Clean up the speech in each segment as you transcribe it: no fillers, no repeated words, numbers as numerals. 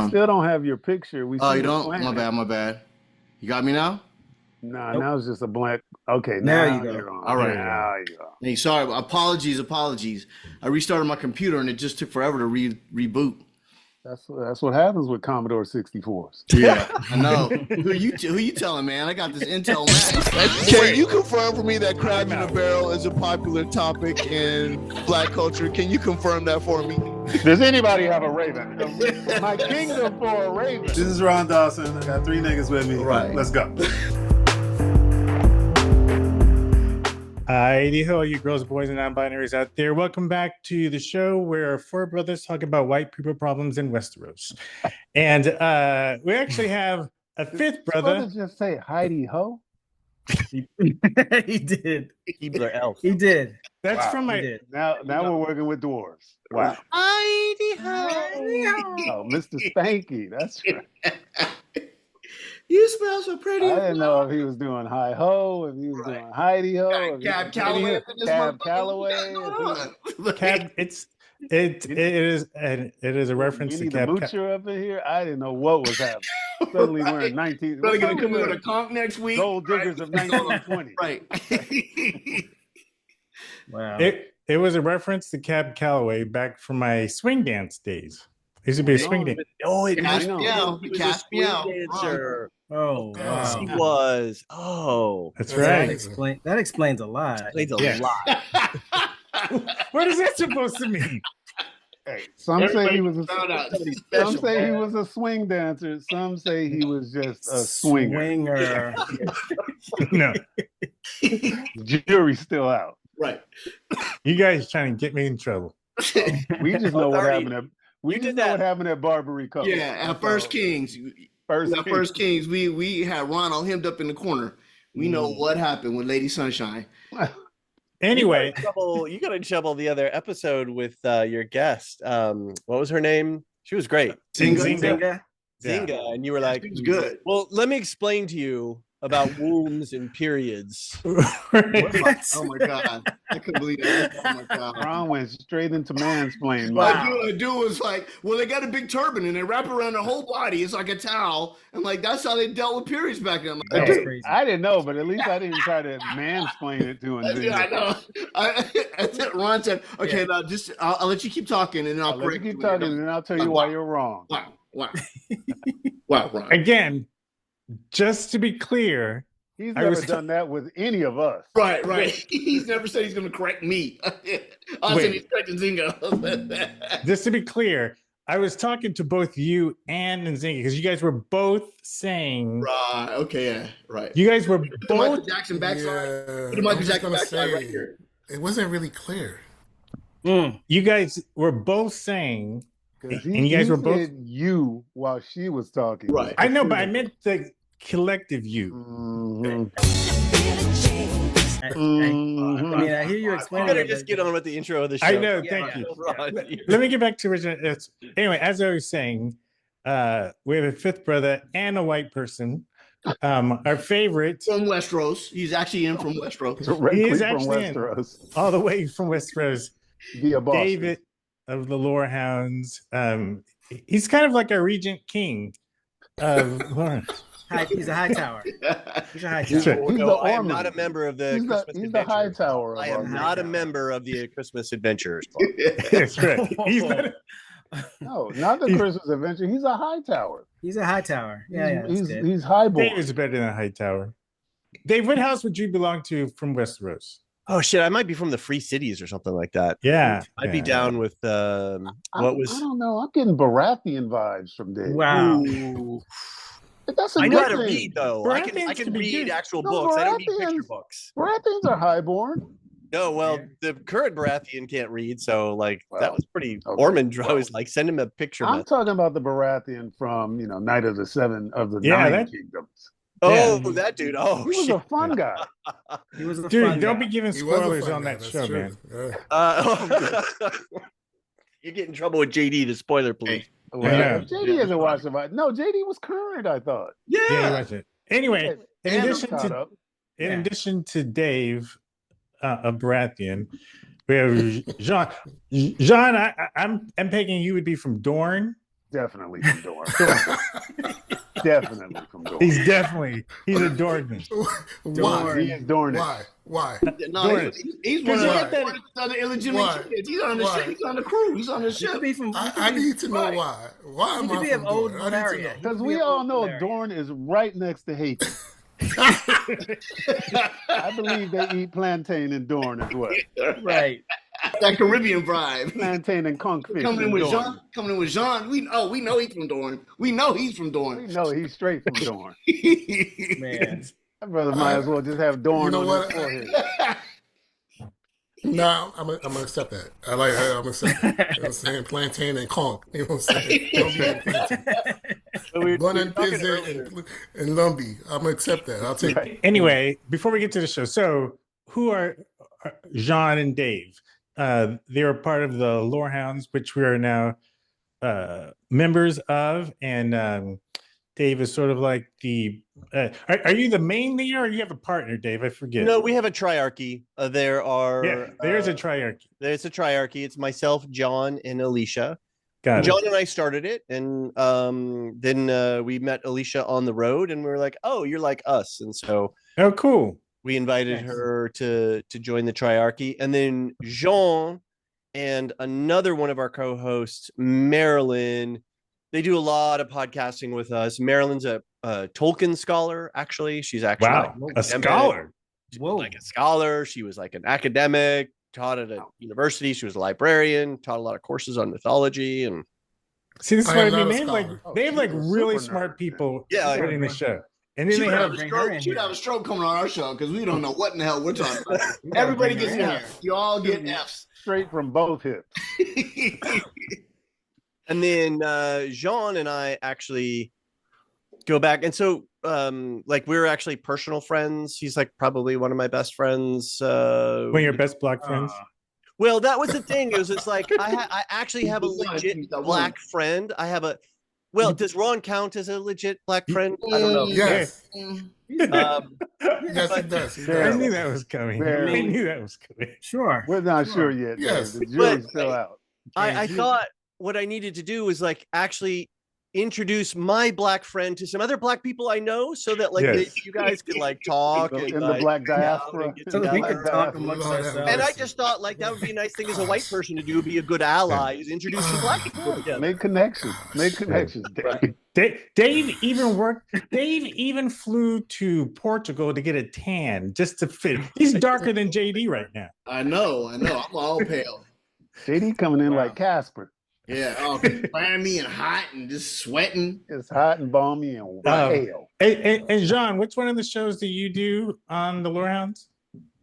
from? still don't have your picture. Oh, you don't? My bad. You got me now? Nah, now it's just a blank. Okay, There now you go. you're on. All right. Now you go. Hey, sorry. Apologies. I restarted my computer and it just took forever to reboot. That's what happens with Commodore 64s. Yeah, I know. Who you telling, man? I got this Intel Mac. Can you confirm for me that crab in a barrel is a popular topic in Black culture? Can you confirm that for me? Does anybody have a Raven? My kingdom for a Raven. This is Ron Dawson. I got 3 niggas with me. Right. Let's go. Hi, ho, you girls, boys, and non-binaries out there. Welcome back to the show where 4 brothers talk about white people problems in Westeros. And we actually have a 5th brother. Did just say Heidi Ho? He did. Keebler elf. He did. That's Wow. from my. He did. Now we're working with dwarves. Wow. Heidi Oh, Mr. Spanky. That's right. You smell so pretty. I didn't know if he was doing Hi Ho, if he was doing Heidi Ho, if he Cab was Calloway. Cab Calloway. Cab, it is a reference You to need the Cab. moocher up in here. I didn't know what was happening. Suddenly we're in 19. Brother gonna come in with a conch next week. Gold diggers of 1920. Right. Wow. It was a reference to Cab Calloway back from my swing dance days. I used to be a swing dance. Oh, it Cash know. me out. he was Cash a me out. swing dancer. Oh, Yes, he wow. was. Oh, That's That, right. that explains a lot. played a Yeah. lot. What is that supposed to mean? Hey, some say he was Found out. some say he was a swing dancer. Some say he was just a swinger. Swinger. No, Jury's still out. Right. you guys trying to get me in trouble. We just know what Authority. happened at we You just did know that. what happened at Barbary Cove. Yeah, at First Kings. First Kings, we had Ron all hemmed up in the corner. We know what happened with Lady Sunshine. Anyway, You got in trouble the other episode with your guest. What was her name? She was great. Zinga. Zinga. And you were like, It was good. well, let me explain to you about wombs and periods. Oh my God. I couldn't believe that. Oh my God. Ron went straight into mansplaining. The dude was like, well, they got a big turban and they wrap it around their whole body. It's like a towel. And like, that's how they dealt with periods back then. I'm like, That was crazy. I didn't know, but at least I didn't try to mansplain it to him. yeah, I know. Ron said, okay, now just, I'll let you keep talking and I'll I'll let you correct keep when you're talking, done. and then I'll tell you why you're wrong. Wow. Wow, Ron. again, just to be clear, He's I never was- done that with any of us. Right. He's never said he's going to correct me. I said he's correcting Zingo. just to be clear, I was talking to both you and Nzinga because you guys were both saying Right. Okay. Yeah. Right. you guys were Put the Michael both Jackson backside. Yeah, Put the Michael I was Jackson gonna backside say, right here. It wasn't really clear. you guys were both saying, 'Cause and you guys were both. said you while she was talking. Right. I know, but I meant the collective you. Mhm. I mean, I hear you You explaining better it, just but- get on with the intro of the show. I know. Yeah, Thank you. Ron, Let me get back to original. Anyway, as I was saying, we have a 5th brother and a white person. Our favorite, From Westeros. He's actually in from Westeros. Directly He is from actually in. Westeros all the way from Westeros, via Boston. David of the Lore Hounds. He's kind of like a regent king of Lawrence. He's a high tower. He's a high That's tower. right. He's no, the I am Ormond. not a member of the He's the, Christmas he's the Adventurers. high tower. Of I our am not a town. member of the Christmas Adventurers Club. That's right. He's not. No, not the Christmas Adventure. He's a high tower. He's a high tower. Yeah, that's he's good. he's highborn. Dave is better than a high tower. Dave, what house would you belong to from Westeros? Oh shit! I might be from the Free Cities or something like that. Yeah, I'd be yeah. down with I what was. don't know. I'm getting Baratheon vibes from Dave. Wow. Ooh. But that's a I know how good to thing. read though. I Baratheons can can be read good. actual No, books. I don't need picture Baratheons- books. Baratheons are highborn. No, well, Yeah. the current Baratheon can't read, so like Well, that was pretty. okay, Ormond well. always like send him a picture. I'm message. talking about the Baratheon from Night of the Seven of the Yeah, Nine that- Kingdoms. Oh, Yeah. that dude. Oh, He was shit. a fun guy. He was a Dude, fun don't guy. be giving He was a spoilers fun on guy, that that's show, true. man. Yeah. You get in trouble with JD, the spoiler police. Well, Yeah. JD hasn't watched it. No, JD was current, I thought. Yeah, you Yeah. watch it. Anyway, in And I'm addition caught to up. Yeah. Dave, a Baratheon, we have Jean. Jean, I'm pegging you would be from Dorne. Definitely from Dorne. Definitely from Dorne. He's a Dornman. Why? He is Dornish. Why? No, he's one of Why? the illegitimate kids. He's on the ship. He's on the crew. He's on the ship. I need to know why. Why am I from Dorne? I need to know. Because we all know Dorne is right next to Haiti. I believe they eat plantain in Dorne as well. Right. That Caribbean vibe. Plantain and conch fish. Coming in with Jean. We know he's from Dorne. We know he's from Dorne. We know he's straight from Dorne. Man. That brother might as well just have Dorne You know on what? his forehead. No, I'm gonna accept that. I like that. I'm gonna accept that. You know what I'm saying? Plantain and conch. You know what I'm saying? Bun and pizza and lumby. I'm gonna accept that. I'll take it. Anyway, before we get to the show, so who are Jean and Dave? They are part of the Lorehounds, which we are now members of, and Dave is sort of like the. Are you the main leader, or you have a partner, Dave? I forget. No, we have a triarchy. There are. There's a triarchy. There's a triarchy. It's myself, John, and Alicia. Got it. John and I started it, and then we met Alicia on the road, and we were like, "Oh, you're like us," and so. Oh, cool. We invited her to join the triarchy, and then Jean and another one of our co-hosts, Marilyn. They do a lot of podcasting with us. Marilyn's a Tolkien scholar. Actually, she's actually a scholar. Whoa. Like a scholar. She was like an academic. Taught at a university. She was a librarian. Taught a lot of courses on mythology and. See, this is I what I am mean. not a They have like scholar. really Super smart nerd. people Yeah, running the show. And then She'd they have have a stroke coming on our show because we don't know what in the hell we're talking about. Everybody gets in here. You all get Fs. Straight from both hips. And then Jean and I actually go back. And so like we're actually personal friends. He's like probably one of my best friends. one of your best black friends. Well, that was the thing. It was just like I actually have a legit black friend. I have a. Well, does Ron count as a legit black friend? I don't know. Yes. Um, Yes, it does. It I does. knew that was coming. Barely. I knew that was coming. Sure. We're not sure yet. Yes. The jury's still out. I thought what I needed to do was like actually introduce my black friend to some other black people I know, so that like Yes. you guys could like talk and, In the like, black hang out diaspora. and get So we together. can talk amongst Lord have ourselves. And I just thought like that would be a nice thing as a white person to do, be a good ally, is introduce some black people together. Make connections. Make connections. Dave even flew to Portugal to get a tan just to fit. He's darker than JD right now. I know. I'm all pale. JD coming in like Casper. Yeah, clammy and hot and just sweating. It's hot and balmy and pale. And Jean, which one of the shows do you do on the Lorehounds?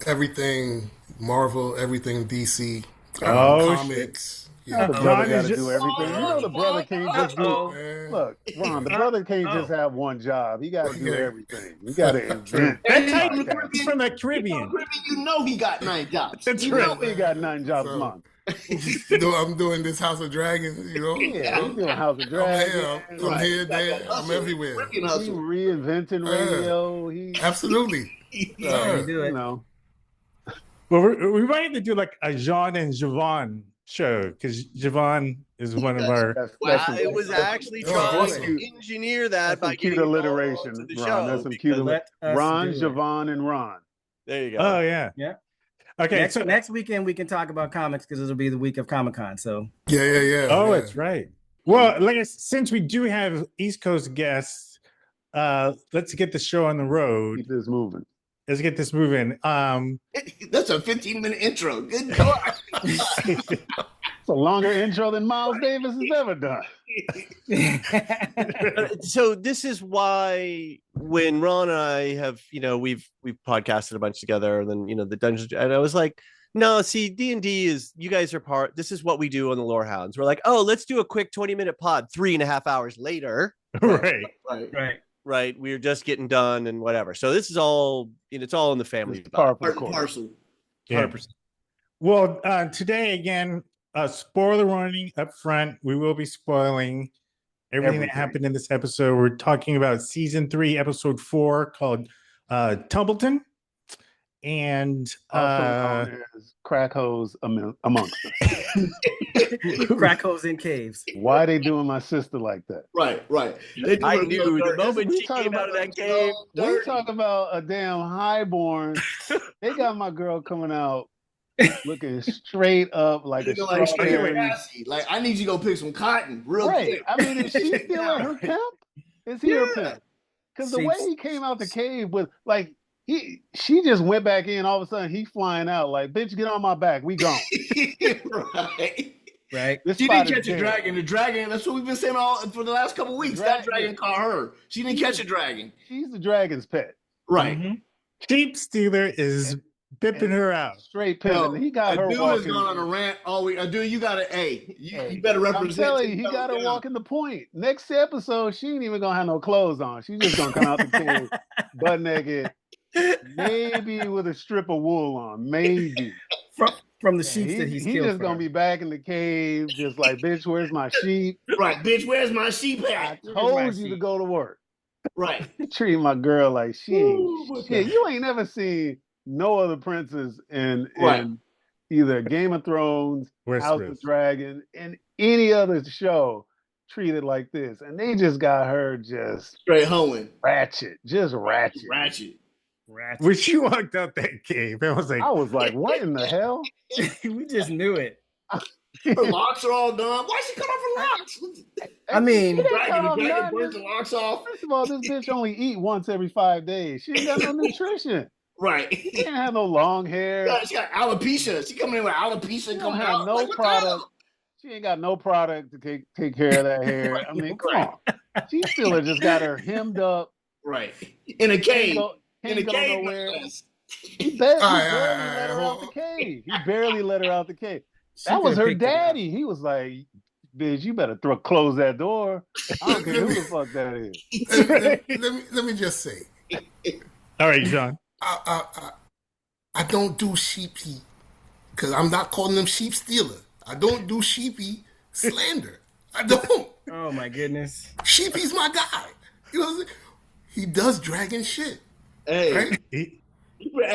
Everything Marvel, everything DC, Oh, comics. You know the Ron brother is got to just- do everything. You know the brother can't just do. Man. Look, Ron, the brother can't just have one job. He got to do everything. He got to invent. That type he's from the Caribbean. You know he got 9 jobs. That's You know right. he got 9 jobs a month. I'm doing this House of Dragons, you know. Yeah, he's doing House of I'm Dragons. here, I'm here, there, I'm everywhere. Freaking He hustle. reinventing radio. He, Absolutely. Yeah, you do it. you know, Well, we might have to do like a Jean and Javon show because Javon is one of our. I was actually Oh, trying awesome. to engineer that that's by some cute getting alliteration, to the Ron. show. That's some because- cute Let us Ron, do it. Javon, and Ron. There you go. Oh yeah. Yeah. Okay. Next weekend we can talk about comics because it'll be the week of Comic-Con. So Yeah. Oh, yeah. that's right. Well, since we do have East Coast guests, let's get the show on the road. Keep this moving. Let's get this moving. That's a 15-minute intro. Good God. It's a longer intro than Miles Davis has ever done. So this is why when Ron and I have, we've podcasted a bunch together, and then the Dungeons, and I was like, no, see, D&D is, you guys are part. This is what we do on the Lorehounds. We're like, oh, let's do a quick 20-minute pod 3.5 hours later. Right. right. We're just getting done and whatever. So this is all, it's all in the family. It's par for Part the and course. parcel. Yeah. 100%. Well, today again, spoiler warning up front. We will be spoiling everything that happened in this episode. We're talking about season 3, episode 4, called Tumbleton. and Also known as crack hoes amongst us. Crack holes in caves. Why they doing my sister like that? Right. They do I her knew so the dirty. moment we she talk came out about of that so cave. We dirty. talk about a damn highborn. They got my girl coming out looking straight up like a Looking like straight strawberry. gassy. Like, I need you to go pick some cotton real Right. quick. I mean, is she still at her pimp? Is he her pimp? Because the way he came out the cave with like she just went back in. All of a sudden, he flying out like, "Bitch, get on my back. We gone." Right. This She spot didn't is catch a dead. dragon. The dragon, that's what we've been saying all for the last couple weeks. That dragon caught her. She didn't catch a dragon. She's the dragon's pet. Right. Mm-hmm. Sheep Stealer is pimping her out. Straight pimping. He got her dude walking. has gone on a rant all week. Dude, you gotta, you better I'm represent. telling you, he got her walking the point. Next episode, she ain't even gonna have no clothes on. She's just gonna come out the cave butt naked, maybe with a strip of wool on, maybe. From the sheep that he's He's killed. just gonna be back in the cave, just like, bitch, where's my sheep? Right, bitch, where's my sheep I at? told you to go to work. Right. You treat my girl like she Ooh, ain't shit. You ain't never seen no other princess in Right. either Game of Thrones, House Westeros. of Dragon, and any other show treated like this. And they just got her just Straight hoeing. ratchet. Just ratchet. Ratchet. When she walked out that cave, I was like, what in the hell? We just knew it. Her locks are all done. Why she cut off her locks? I mean, She didn't cut Dragon, off the dragon none. burnt the locks off. First of all, this bitch only eat once every 5 days. She ain't got no nutrition. Right. She can't have no long hair. She got alopecia. She coming in with alopecia She don't coming have out. no Like, what the product. hell? She ain't got no product to take care of that hair. I mean, come on. She still just got her hemmed up. Right. In a cave. Can't In a go cave. nowhere. Yes. He barely All right, let her out the cave. He barely let her out the cave. That was could've her picked it up. daddy. He was like, bitch, you better close that door. I don't care who the fuck that is. let me just say, all right, John. I don't do sheepy because I'm not calling them sheep stealer. I don't do sheepy slander. I don't. Oh my goodness. Sheepy's my guy. You know what I'm saying? He does dragon shit. Hey. Right?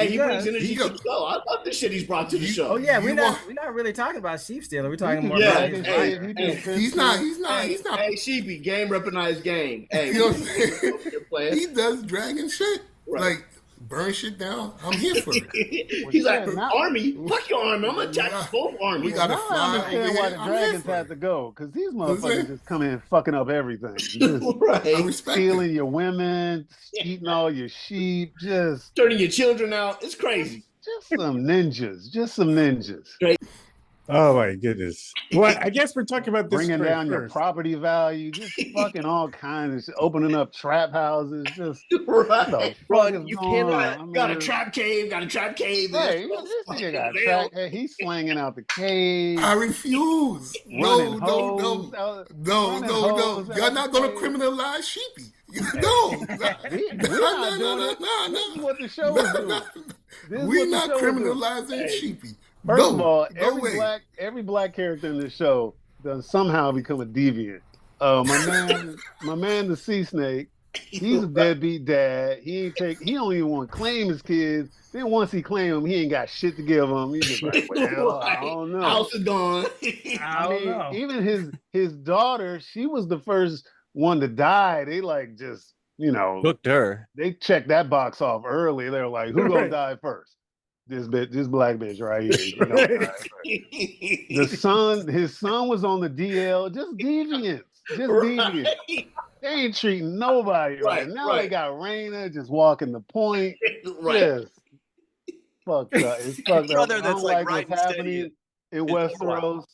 He brings energy to does. the show. I love the shit he's brought to the show. Oh yeah, we're You not really talking about sheep stealer. We're talking more Yeah, about his hey, life. He's not. Hey, Sheepy, game recognize game. Hey, You know what I'm saying? He does dragon shit. Right. Like burn shit down. I'm here for it. He's like, now- army, fuck your army. I'm gonna attack both armies. We gotta Now I fly understand over why here. the I'm here dragons for had it. to go. Because these What's motherfuckers that? just come in fucking up everything. Just I right. respect stealing it. your women, eating all your sheep, just Turning your children out. It's crazy. some ninjas. Just some ninjas. Oh my goodness. Well, I guess we're talking about this Bringing down your first. property value, just fucking all kinds of shit, opening up trap houses, just Right. the fuck Ron, is you going cannot- on? Got a trap cave. Hey, this nigga got trapped. Hey, he's slinging out the cave. I refuse. Running No. hoes out- No. running hoes You're out not the gonna cave. criminalize sheepy. No. We're not doing it. This is what the show is doing. This is We're what the not show is doing. criminalizing sheepy. First No, of all, no way. every black character in the show does somehow become a deviant. My man, the sea snake, he's a deadbeat dad. He don't even want to claim his kids. Then once he claim them, he ain't got shit to give them. He's just like, well, I don't know. House is gone. I mean, even his daughter, she was the first one to die. They like just, Booked her. they checked that box off early. They're like, who gonna die first? This black bitch right here. She gonna die first. His son was on the DL, just deviants. Deviants. They ain't treating nobody right. Now they got Rhaena just walking the point. Right. Yes. Fucked up. It's fucked up. Brother I that's don't like like what's riding steady. happening in Westeros.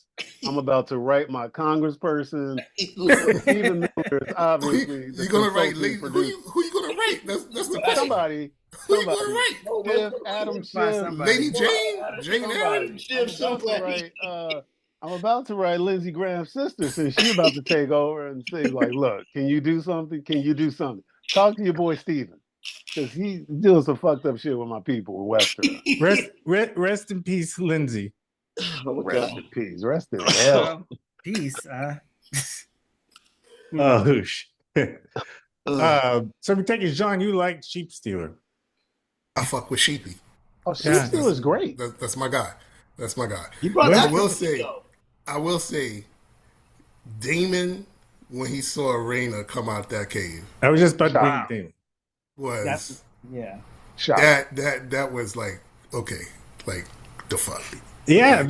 I'm about to write my congressperson. Stephen Miller is obviously You gonna write? consulting Who producer. you gonna write? That's the question. Somebody. Who you gonna write? Schiff, Adam Schiff. Lady Jane Aaron. I'm about to write Lindsey Graham's sister since she's about to take over and say, like, look, can you do something? Can you do something? Talk to your boy Steven. Because he's doing some fucked up shit with my people in Westeros. Rest in peace, Lindsay. Rest in peace. Rest in hell. Peace. Oh, shit. So we take it, John, you like Sheep Stealer. I fuck with sheepy. Oh, sheep stealer's great. That's my guy. That's my guy. You brought But that I will to the say, show. Damon, when he saw Rhaena come out that cave, I was just about to Wow. bring it in. was Yeah. Shot. that was like, okay, like the fuck. Yeah,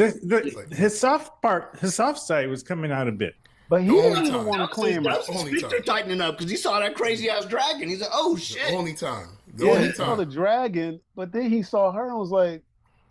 his soft side was coming out a bit. But he The didn't only even time. want to claim her. That was his speaker tightening up because he saw that crazy ass dragon. He's like, oh shit. The only time. The Yeah, only he saw the time. dragon, but then he saw her and was like,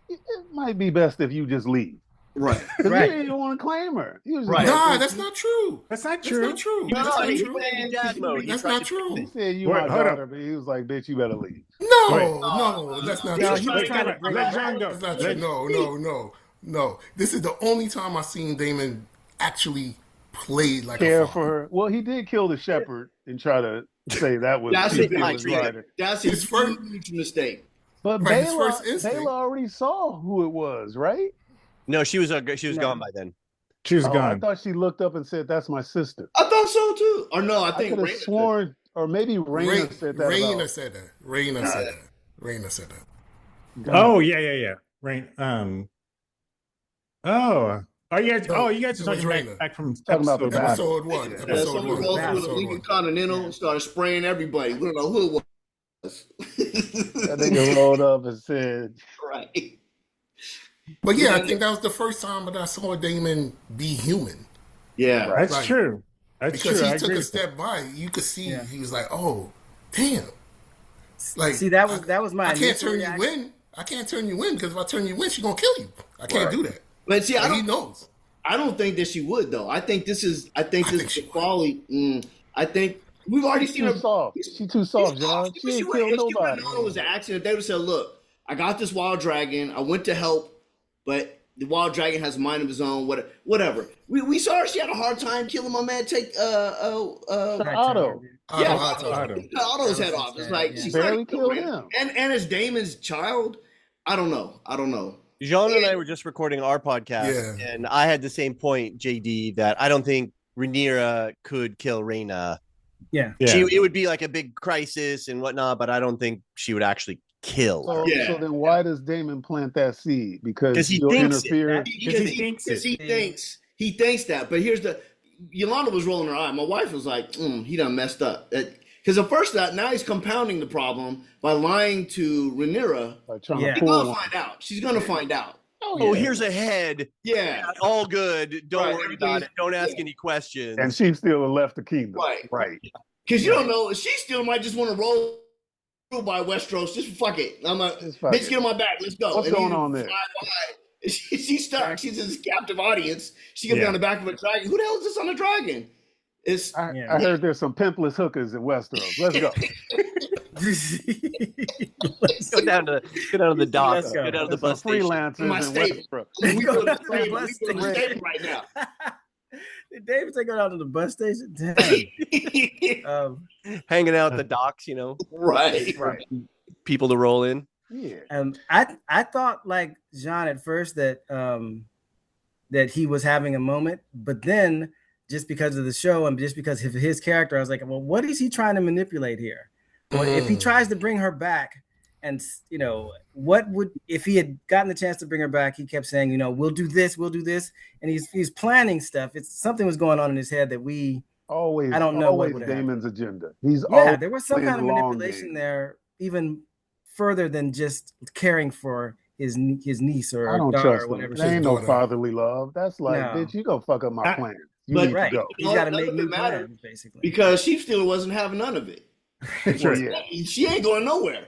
it might be best if you just leave. Right. Because Right. he didn't even want to claim her. He was just Right. like, Nah, that's not true. That's not That's true. not true. No, That's not he true. went in dad mode. He That's tried not to- true. he said, you Wait, my hold up. daughter, but he was like, bitch, you better leave. No, Wait. no, that's not No, true. he was trying to bring Let her John back. go. That's not true. No. This is the only time I've seen Damon actually play like Care a for father. her. Well, he did kill the shepherd and try to say that was That's sheep a big stealer's mistake. rider. That's His a first- huge mistake. But Right, his Bela, first instinct. Bela already saw who it was, right? No, she was No. gone by then. She was Oh, I gone. thought she looked up and said, that's my sister. I thought so too. Or no, I I think could have Rhaena sworn, or maybe Rhaena said that Rhaena about. said that. Rhaena said that. Oh yeah. Right. You guys are It talking was Rhaena. back from Talking about the episode battle. Episode one. Yeah, Episode someone one. goes through the Episode Lincoln one. Continental and started spraying everybody. We don't know who it was. That nigga rolled up and said, Right. But yeah, I think that was the first time that I saw Damon be human. Yeah. Right. That's true. That's Because true. I he took agree a with that. step by. You could see Yeah. he was like, oh, damn. Like, See, that was my I can't initial turn reaction. you in. I can't turn you in because if I turn you in, she's gonna kill you. I can't do that. But see, And he knows. I don't think that she would though. I think this is think the she would. folly. I think we've already she's seen too her. soft. She too soft, John. She ain't killed nobody. It was an accident. They would have said, "Look, I got this wild dragon. I went to help, but the wild dragon has a mind of his own. Whatever. We saw her. She had a hard time killing my man. Take Otto. yeah, Otto. Otto's head off. It's like Yeah. she's Barely like, killed him. And as Damon's child, I don't know. Jean and I were just recording our podcast, Yeah. and I had the same point, JD, that I don't think Rhaenyra could kill Rhaena. Yeah. Yeah. It would be like a big crisis and whatnot, but I don't think she would actually kill. So, Yeah. so then why does Damon plant that seed? Because 'Cause he he'll thinks it. interfere. Because he thinks it. He thinks that. But here's the Yolanda was rolling her eye. My wife was like, he done messed up. Because at first now he's compounding the problem by lying to Rhaenyra. Like trying Yeah. to She's pull gonna one. find out. She's gonna find out. Oh, here's a head. Yeah. All good. Don't Right, worry about it. Don't ask yeah. any questions. And sheep stealer left the kingdom. Right. Right. Because you don't know, she still might just want to roll by Westeros. Just fuck it. I'm like, Just fuck bitch, it. get on my back. Let's go. What's And going he on there? fly by. She's stuck. She's in this captive audience. She gonna be Yeah. on the back of a dragon. Who the hell is this on a dragon? It's I Yeah. heard there's some pimpless hookers in Westeros. Let's go. Go down to the dock. Let's go. Go down to the There's bus some station. freelancers My in statement. Westeros. we Go go to down the to the stable. bus We go to the station. stable right now. Did David take her out to the bus station? Dang. Hanging out at the docks, Right. Right. people to roll in. Yeah. I thought like Jean at first that that he was having a moment, but then just because of the show and just because of his character, I was like, well, what is he trying to manipulate here? Well, if he tries to bring her back, and what would if he had gotten the chance to bring her back? He kept saying, we'll do this, and he's planning stuff. It's something was going on in his head that we Always. I don't know what Always would happen. Damon's agenda. He's yeah, always there was some playing kind of long manipulation game. there, even further than just caring for his niece or I don't daughter trust or him. whatever. There she's ain't no doing. fatherly love. That's like, No. bitch, you gonna fuck up my plans. You but- need Right, to go. he's got to None make of new it matter. plans, basically. Because Sheep Stealer wasn't having none of it. Well, yeah. She ain't going nowhere.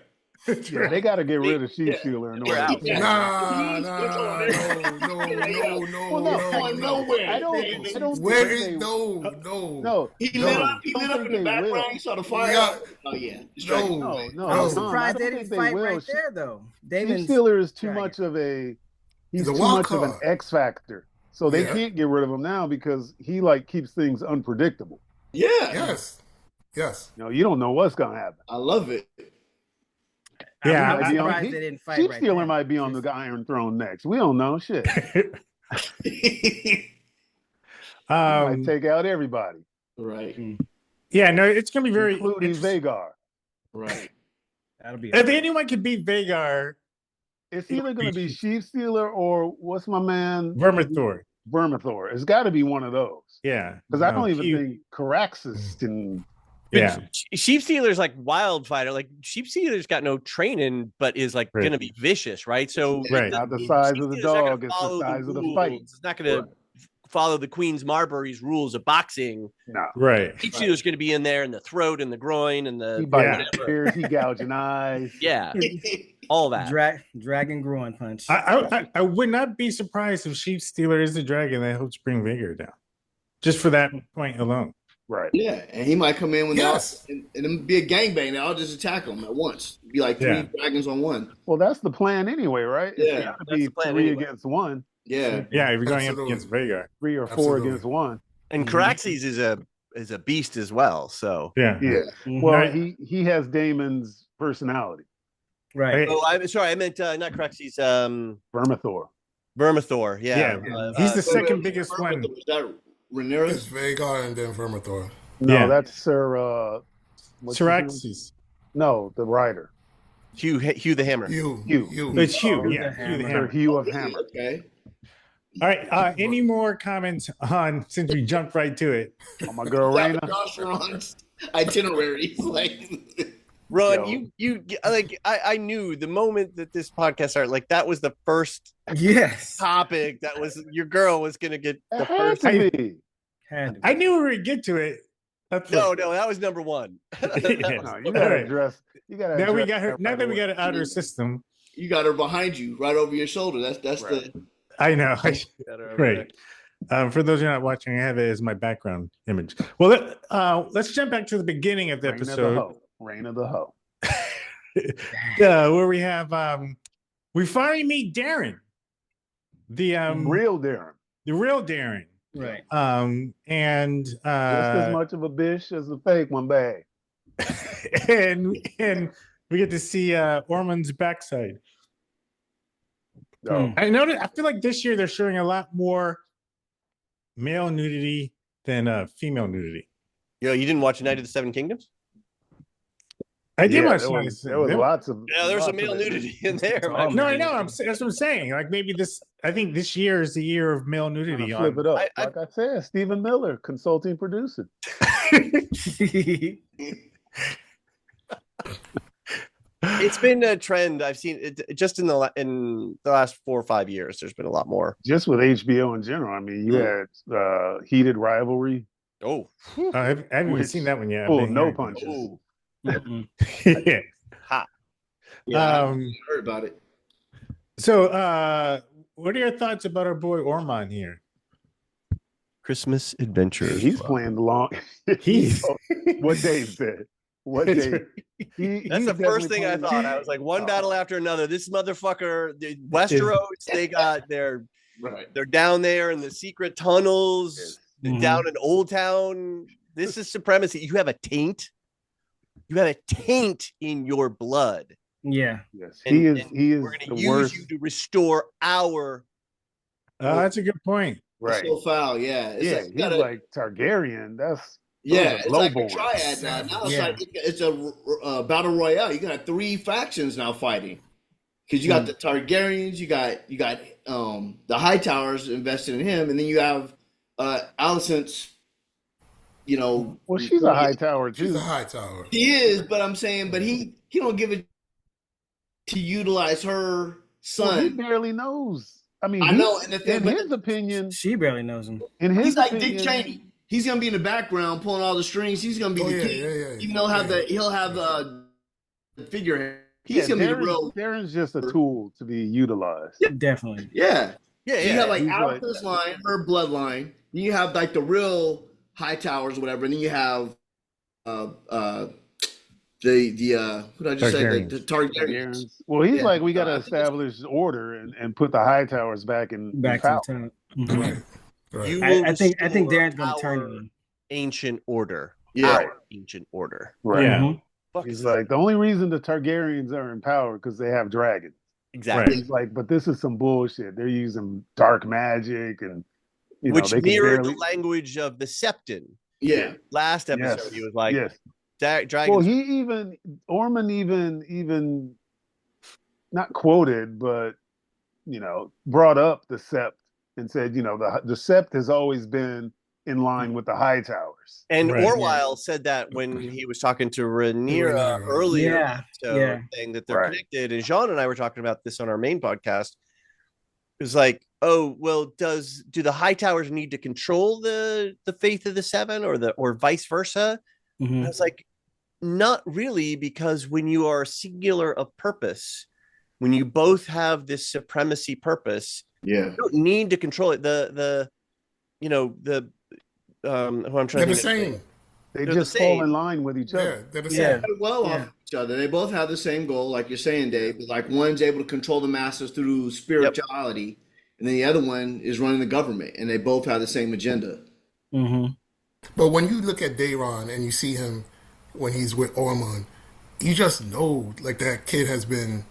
Yeah, they got to get rid of sheep stealer in We're order. out. to- Yeah. Nah, Well, not going nowhere. I don't Where think is they- no? He No, lit up. He don't lit up think in the they background. will. You saw the fire. Yeah. Oh yeah. No, No. I was Tom, surprised I they don't didn't think they fight will. right there, though. Sheep Damon's stealer is too dragon. much of a. He's He's a too wild much of an card. X factor. So they Yeah. can't get rid of him now because he like keeps things unpredictable. Yeah. Yes. You don't know what's gonna happen. I love it. Yeah, I'm Might be on- surprised he- they didn't fight Sheep right stealer there. might be on the Iron Throne next. We don't know shit. He might take out everybody, Right. yeah, no, it's gonna be very including interesting. Vagar. Right. That'll be If anyone could beat Vagar, it's either going to be Sheep Stealer or what's my man? Vermithor. Vermithor. It's got to be one of those. Yeah. Because I don't even think Caraxes can. Yeah. Sheep Stealer's like wildfighter. Like Sheep Stealer's got no training, but is like going to be vicious, right? So Not the size of the dog, it's the size of the fight. It's not going to follow the Queen's Marbury's rules of boxing. No. Right. Sheep Stealer's going to be in there in the throat and the groin and the he bites ears, he gouging eyes. Yeah. All that. Dragon groin punch. I would not be surprised if Sheep Stealer is the dragon that helps bring Vigor down. Just for that point alone. Right. Yeah, and he might come in with and it'd be a gangbang. And I'll just attack him at once. Be like three dragons on one. Well, that's the plan anyway, right? Yeah, it's be three against one. Yeah, yeah. If you're going up against Vigor, 3 or 4 against one. And Caraxes is a beast as well. So yeah. Well, he has Daemon's personality. Right. Oh, I'm sorry. I meant not Caraxes. Vermithor. Vermithor. Yeah. He's the second biggest one. Is that Rhaenyra? It's Vhagar and then Vermithor. No, that's Sir. Caraxes. No, the rider. Hugh the Hammer. Hugh. It's Hugh. Yeah, Hugh the Hammer. Hugh of Hammer. Okay. All right. Any more comments on, since we jumped right to it? Oh, my girl Rhaena. Ron's itinerary. Like, Ron, you like I knew the moment that this podcast started, like that was the first topic that was your girl was gonna get the first. I knew we were gonna get to it. No, that was number one. No, you gotta address. You gotta. Now we got her. Now that we got it out of her system, you got her behind you, right over your shoulder. That's right. I know. Right. For those who are not watching, I have it as my background image. Well, let's jump back to the beginning of the episode. Reign of the Hoe. Where we have we finally meet Darren. The real Darren. The real Darren. Right. And just as much of a bitch as the fake one, babe. and we get to see Ormond's backside. I noticed. I feel like this year they're showing a lot more male nudity than female nudity. You didn't watch Night of the Seven Kingdoms? I did watch. There was lots of. Yeah, there's some male nudity in there. No, I know. That's what I'm saying. Like maybe this. I think this year is the year of male nudity. Flip it up. Like I said, Stephen Miller, consulting producer. It's been a trend. I've seen it just in the last 4 or 5 years. There's been a lot more. Just with HBO in general. I mean, you had Heated Rivalry. Oh, I haven't even seen that one yet. Oh, no punches. Yeah. Hot. Yeah, I heard about it. So, what are your thoughts about our boy Ormond here? Christmas Adventures. He's playing long. He's what Dave said. What Dave? That's the first thing I thought. I was like, one battle after another. This motherfucker, Westeros. They got they're down there in the secret tunnels, down in Old Town. This is supremacy. You have a taint. You have a taint in your blood. Yeah. Yes. He is. We're going to use you to restore our. That's a good point. Right. So foul. Yeah. It's he's like Targaryen. That's it's like a triad now. Now it's like it's a battle royale. You got 3 factions now fighting because you got the Targaryens, you got the Hightowers invested in him, and then you have Alicent's. Well, she's a Hightower too. She's a Hightower. He is, but I'm saying, he don't give it to utilize her son. Well, he barely knows. I mean, I know. And in his opinion, she barely knows him. He's like Dick Cheney. He's gonna be in the background pulling all the strings. He's gonna be the king. Yeah. Even though he'll have the figurehead. He's gonna be the real. Darren's just a tool to be utilized. Yeah, definitely. Yeah. So you have like Alicent's line, her bloodline. Then you have like the real Hightowers or whatever, and then you have what did I just say? The Targaryens. Well, he's like, we got to establish order and put the Hightowers back in town. Right. I think Darren's going to turn to him. Ancient order. Yeah. Our ancient order. Right. Yeah. He's like, the only reason the Targaryens are in power because they have dragons. Exactly. He's like, but this is some bullshit. They're using dark magic and which mirrored the language of the Septon. Yeah. Last episode, he was like, dragons. Well, Ormond even not quoted, but brought up the sept and said, the sept has always been in line with the high towers. And Right. Orwell said that when he was talking to Rhaenyra earlier, saying that they're connected. And Jean and I were talking about this on our main podcast. It was like, oh, well, do the high towers need to control the faith of the seven, or vice versa? Mm-hmm. I was like, not really, because when you are singular of purpose, when you both have this supremacy purpose, you don't need to control it. Who I'm trying they're to the same. They just fall in line with each other. Yeah, they're the same. Off each other. They both have the same goal, like you're saying, Dave. Like one's able to control the masses through spirituality, and then the other one is running the government, and they both have the same agenda. Mm-hmm. But when you look at Daeron and you see him when he's with Ormond, you just know like that kid has been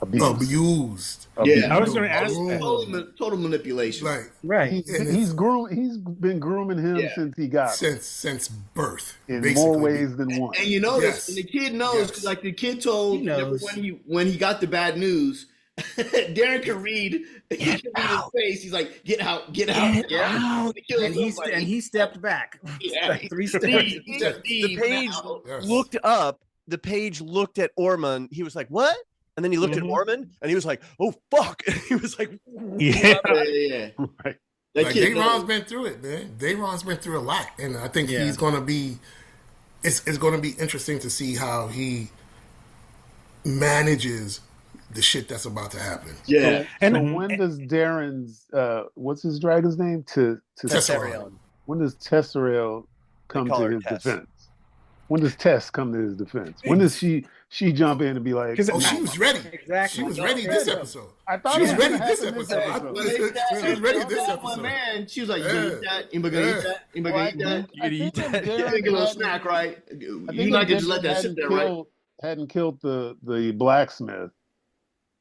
abused. I was going to ask that. Total manipulation. Right. He's been grooming him since he got since birth in more ways than one. And you know this, and the kid knows because like the kid told when he got the bad news. Darren can read. He can read his face. He's like, "Get out! Get out!" And he stepped back. Like 3 steps. The page looked up. The page looked at Ormond. He was like, "What?" And then he looked at Ormond, and he was like, "Oh fuck!" And he was like, "Yeah." Right. Like Daeron's been through it, man. Daeron's been through a lot, and I think he's going to be. It's going to be interesting to see how he manages the shit that's about to happen. Yeah. And when does Darren's what's his dragon's name? Tesserael. When does Tesserael come to his defense? When does Tess come to his defense? When does she jump in and be like, she was ready. Exactly. She was ready this episode. I thought she was ready this episode. She was ready this episode. Man, she was like, "You gonna eat that? Anybody gonna eat that? Anybody gonna eat that? You gonna eat that? Take a little snack, right? You're not gonna just let that sit there, right?" Hadn't killed the blacksmith.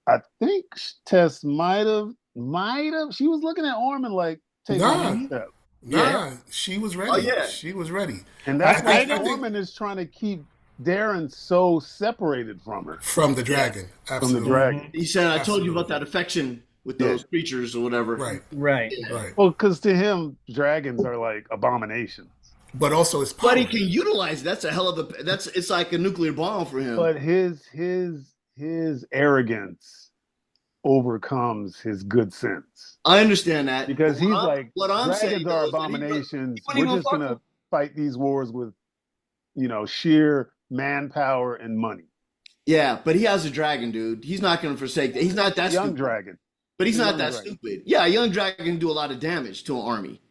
I think Tess might have. She was looking at Ormond like, take one step. She was ready. Oh, yeah. She was ready. And that's why Ormond is trying to keep Darren so separated from her. From the dragon. Absolutely. From the dragon. He said, "I told you about that affection with those creatures or whatever." Right. Well, because to him, dragons are like abominations. But also it's power. But he can utilize it. That's a hell of a. It's like a nuclear bomb for him. But his arrogance overcomes his good sense. I understand that because he's like, what I'm dragons are abominations. We're just gonna fight these wars with, sheer manpower and money. Yeah, but he has a dragon, dude. He's not gonna forsake that. He's not that young stupid. Dragon. But he's not that stupid. Yeah, a young dragon can do a lot of damage to an army.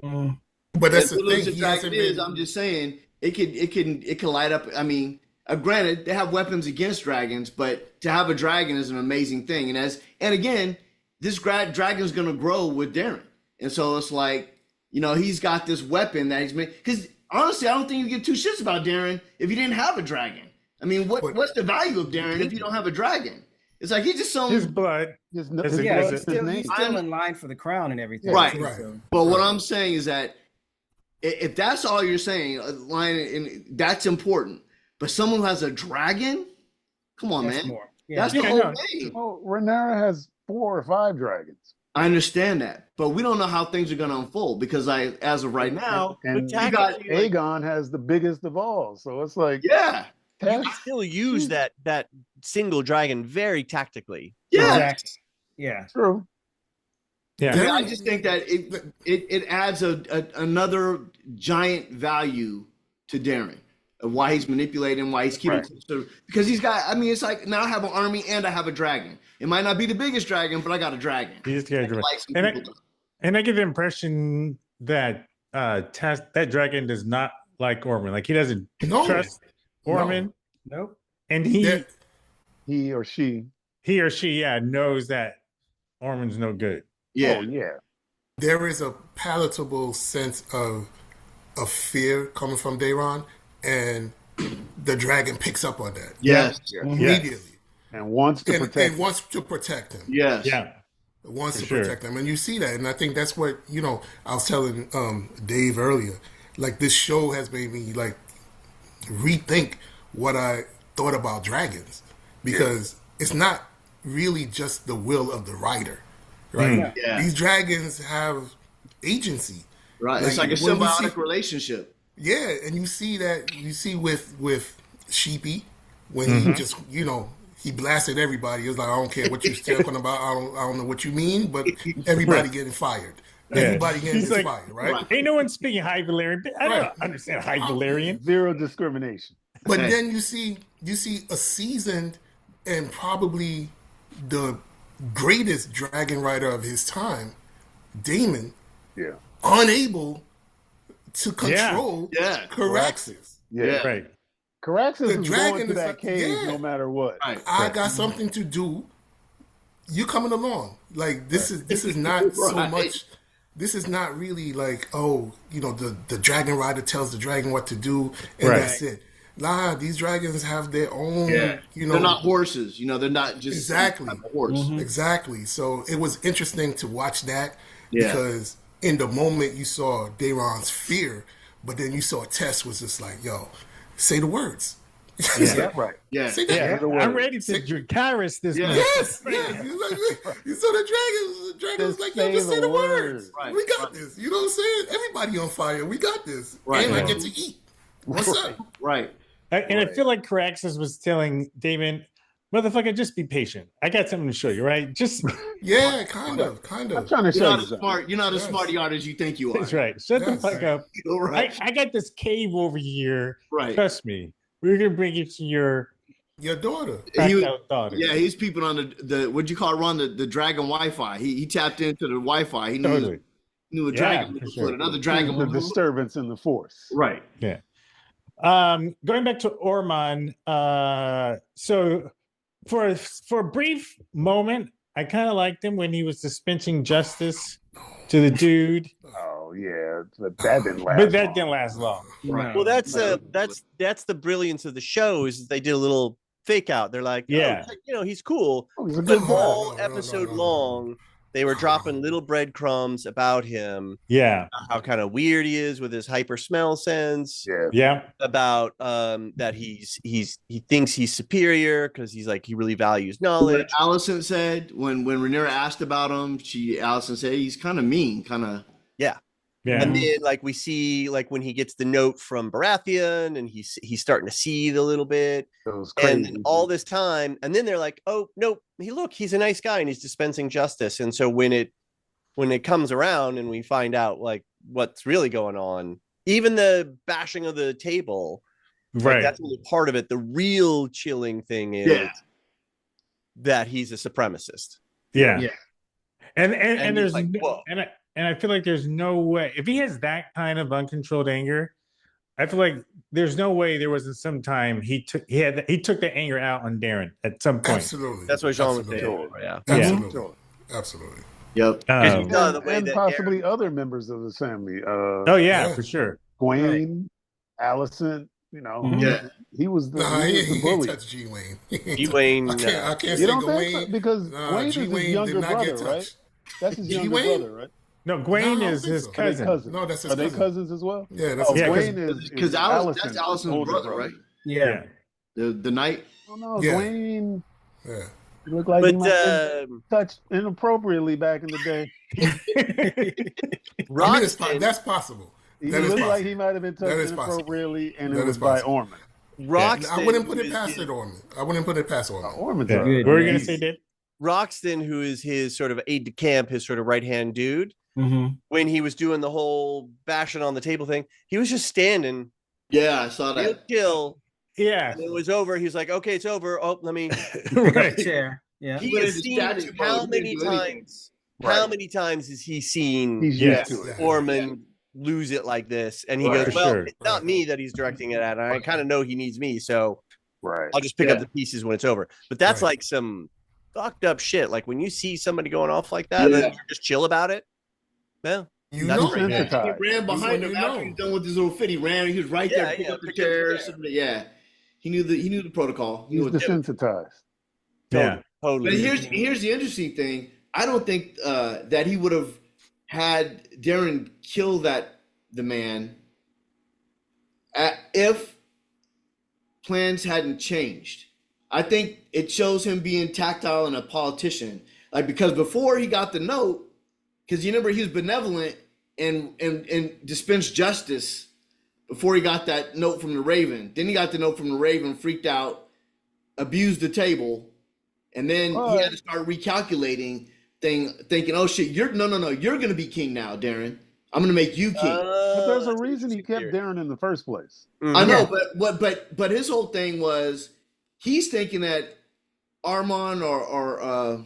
But that's the thing. The dragon is. I'm just saying it can light up. I mean. Granted, they have weapons against dragons, but to have a dragon is an amazing thing. And again, this dragon's going to grow with Darren. And so it's like, he's got this weapon that he's made. Because honestly, I don't think you give two shits about Darren if you didn't have a dragon. I mean, what's the value of Darren if you don't have a dragon? It's like he's just some his blood. He's still in line for the crown and everything. Right. So. But what I'm saying is that if that's all you're saying, that's important. But someone who has a dragon, come on, that's man. More. Yeah. That's the whole thing. Well, Rhaenyra has 4 or 5 dragons. I understand that, but we don't know how things are going to unfold because as of right now, and Aegon has the biggest of all. So it's like, you can still use that single dragon very tactically. Yeah, exactly. Yeah, true. Yeah, I just think that it adds another giant value to Darren. Of why he's manipulating, why he's keeping because he's got. I mean, it's like now I have an army and I have a dragon. It might not be the biggest dragon, but I got a dragon. He's got a dragon. And I get the impression that that dragon does not like Ormond. Like he doesn't trust Ormond. Nope. And he or she, knows that Ormond's no good. Yeah. Oh, yeah. There is a palatable sense of fear coming from Daeron. And the dragon picks up on that. Yes. Immediately. And wants to protect him. Yes. Yeah. Wants to protect him. And you see that. And I think that's what, I was telling Dave earlier. Like this show has made me like rethink what I thought about dragons. Because it's not really just the will of the writer, right? Yeah. These dragons have agency. Right. It's like a symbiotic relationship. Yeah, and you see with Sheepy when he just, he blasted everybody. He was like, I don't care what you're talking about. I don't know what you mean, but everybody getting fired. Everybody getting fired, right? Ain't no one speaking High Valyrian. I don't understand High Valyrian. Zero discrimination. But then you see a seasoned and probably the greatest dragon rider of his time, Daemon, unable to control Caraxes. Yeah, right. Caraxes is going to that like, cave no matter what. Right. I got something to do. You coming along? Like this is not so much. This is not really like the dragon rider tells the dragon what to do and that's it. Nah, these dragons have their own. They're not horses. They're not just exactly a horse. Exactly. So it was interesting to watch that because in the moment you saw Daeron's fear, but then you saw Tess was just like, "Yo, say the words." Right. Yeah. I'm ready to Dracarys this month. Yes. You saw the dragon was like, "Yo, just say the words. Right. We got this." You know what I'm saying? Everybody on fire. We got this. Right. And I get to eat. What's up? Right. And I feel like Caraxes was telling Daemon, motherfucker, just be patient. I got something to show you, right? Just kind of. I'm trying to show you something. You're not as smart yard as you think you are. That's right. Shut the fuck up. Right. I got this cave over here. Right. Trust me. We're gonna bring it to your daughter. Daughter. Yeah, he's peeping on the what'd you call it, Ron? The dragon Wi-Fi. He tapped into the Wi-Fi. He knew a dragon was afoot. Another dragon the was disturbance in the force. Right. Yeah. Going back to Ormond, so for a brief moment, I kind of liked him when he was dispensing justice to the dude. Oh yeah, but that didn't last. But that didn't last long. Right. Well, that's the brilliance of the show is they did a little fake out. They're like, he's cool. Oh, he's a But good guy. all episode long, they were dropping little breadcrumbs about him. Yeah. How kind of weird he is with his hyper smell sense. Yeah. About that he thinks he's superior because he's like he really values knowledge. What Allison said when Rhaenyra asked about him, Allison said he's kind of mean, kind of. Yeah. And then like we see like when he gets the note from Baratheon and he's starting to seethe a little bit. And then all this time, and then they're like, oh no, he's a nice guy and he's dispensing justice. And so when it comes around and we find out like what's really going on, even the bashing of the table, like, that's only part of it. The real chilling thing is that he's a supremacist. Yeah. And there's like, and I feel like there's no way if he has that kind of uncontrolled anger, I feel like there's no way there wasn't some time he took the anger out on Darren at some point. Absolutely. That's what Jean was saying. Yeah. Absolutely. Yep. And possibly other members of his family. For sure. Gwen, Allison, he was the bully. He touched G Wayne. G Wayne. I can't say Gawain because Gwen is his younger brother, right? That's his younger brother, right? No, Gwen is his cousin. No, that's his cousin. Are they cousins as well? Yeah, that's his Gwen cousin. Because that's Allison's brother, right? Yeah. The knight. Oh no, Gwen. Yeah. He looked like he might have been touched inappropriately back in the day. That's possible. He looked like he might have been touched inappropriately, and it was by Ormond. Roxton. I wouldn't put it past Ormond. Ormond's What were you gonna say, Dave? Roxton, who is his sort of aide de camp, his sort of right hand dude, when he was doing the whole bashing on the table thing, he was just standing. Yeah, I saw that. Chill. Yeah. And it was over. He was like, okay, it's over. Oh, let me pick up the chair. Yeah. He has seen how many times? How many times has he seen Ormond lose it like this? And he goes, well, it's not me that he's directing it at. I kind of know he needs me, so I'll just pick up the pieces when it's over. But that's like some fucked up shit. Like when you see somebody going off like that, and you're just chill about it. Well, he ran behind him after he was done with his little fit. He ran. He was right there, picked up the chair. He knew the protocol. He was desensitized. Yeah, totally. But here's the interesting thing. I don't think that he would have had Darren kill the man if plans hadn't changed. I think it shows him being tactile and a politician. Like because before he got the note, because you remember he was benevolent and dispensed justice before he got that note from the Raven. Then he got the note from the Raven, freaked out, abused the table, and then he had to start recalculating, thinking, "Oh shit, you're gonna be king now, Darren. I'm gonna make you king." But there's a reason he kept Darren in the first place. I know, but his whole thing was he's thinking that Armon or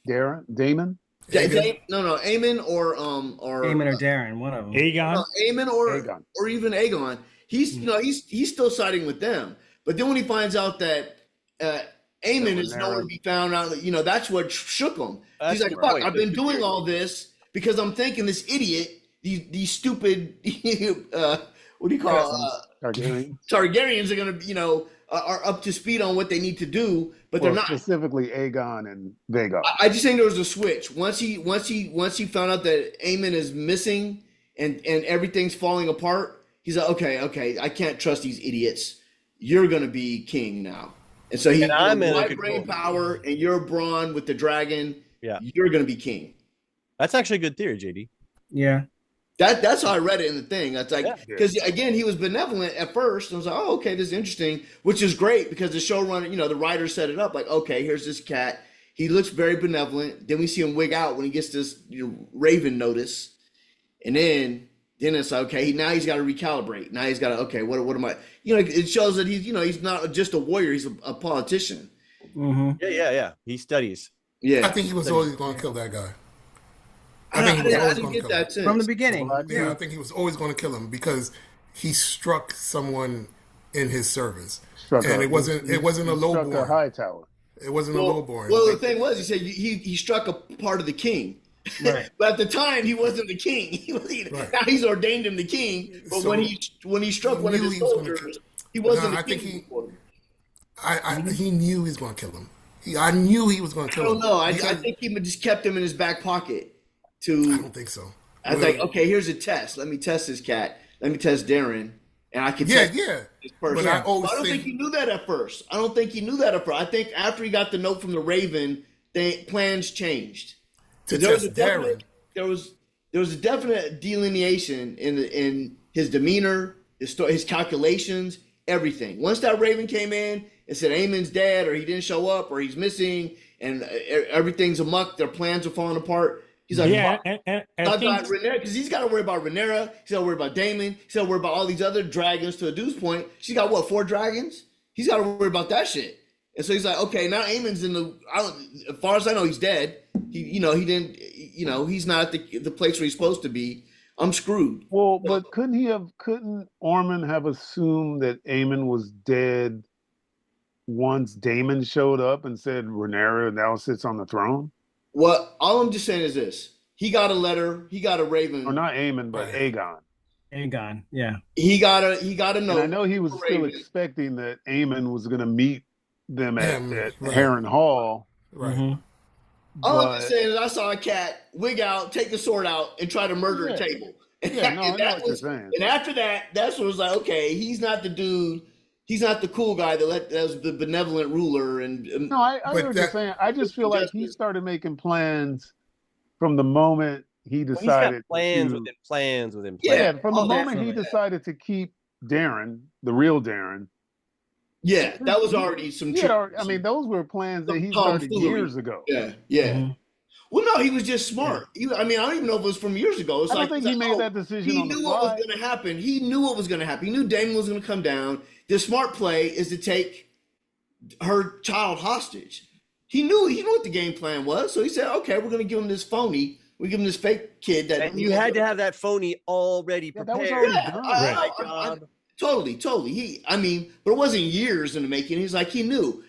Damon. Aemon or Aemon or Darren, one of them. Aegon. Aemon or even Aegon. He's he's still siding with them. But then when he finds out that Aemon is nowhere to be found out, that's what shook him. He's like, "Fuck! I've been doing all this because I'm thinking this idiot, these stupid, what do you call Targaryens are gonna, are up to speed on what they need to do, but they're not. Specifically, Aegon and Vhagar. I just think there was a switch once he found out that Aemon is missing and everything's falling apart. He's like, okay, I can't trust these idiots. You're gonna be king now. And so I'm my brain power, and you're Braun with the dragon. Yeah, you're gonna be king. That's actually a good theory, JD. Yeah, that's how I read it in the thing. That's like because again, he was benevolent at first. I was like, oh, okay, this is interesting, which is great because the showrunner, the writer set it up like, okay, here's this cat. He looks very benevolent. Then we see him wig out when he gets this Raven notice, and then it's like, okay, now he's got to recalibrate. Now he's got to, okay, what am I? It shows that he's not just a warrior. He's a politician. Mm-hmm. Yeah. He studies. Yeah, I think he was always going to kill that guy. I didn't get that sense from the beginning. Yeah, I think he was always going to kill him because he struck someone in his service, it wasn't a lowborn. A high tower. It wasn't a lowborn. Well, the thing was, he said he struck a part of the king. Right. But at the time, he wasn't the king. Now he's ordained him the king. But so when he struck one of his soldiers, he wasn't the king. He knew he was going to kill him. I knew he was going to kill him. I don't know. I think he just kept him in his back pocket. I don't think so. I was like, okay, here's a test. Let me test this cat. Let me test Darren, and I can test this person. But I don't think he knew that at first. I think after he got the note from the Raven, plans changed. There was a definite delineation in his demeanor, his calculations, everything. Once that Raven came in and said Aemon's dead, or he didn't show up, or he's missing, and everything's amuck, their plans are falling apart. He's like, Rhaenyra, because he's got to worry about Rhaenyra. He's got to worry about Daemon. He's got to worry about all these other dragons. To a dude's point, she's got 4 dragons? He's got to worry about that shit. And so he's like, okay, now Aemon's as far as I know, he's dead. He didn't, he's not at the place where he's supposed to be. I'm screwed. Well, but couldn't Ormond have assumed that Aemon was dead once Daemon showed up and said Rhaenyra now sits on the throne? Well, all I'm just saying is this. He got a letter. He got a Raven. Or not Aemon, but Aegon. Aegon, yeah. He got a note. And I know he was still expecting that Aemon was going to meet them at Harren Hall. Right. Mm-hmm. All I'm just saying is I saw a cat wig out, take a sword out, and try to murder a table. I know what you're saying. And after that, that's when it was like, okay, he's not the dude. He's not the cool guy that was the benevolent ruler. No, I know what you're saying. I just feel like he started making plans from the moment he decided. Plans within plans within plans. Yeah, from the moment he decided to keep Darren, the real Darren. Yeah, that was already some. Those were plans that he started years ago. Yeah. Mm-hmm. Well, no, he was just smart. I don't even know if it was from years ago. I don't think he made that decision. He knew what was going to happen. He knew what was going to happen. He knew Daemon was going to come down. The smart play is to take her child hostage. He knew what the game plan was. So he said, okay, we're going to give him this phony. We give him this fake kid. And you had to have that phony already prepared. That was already done. Totally. But it wasn't years in the making. He's like, he knew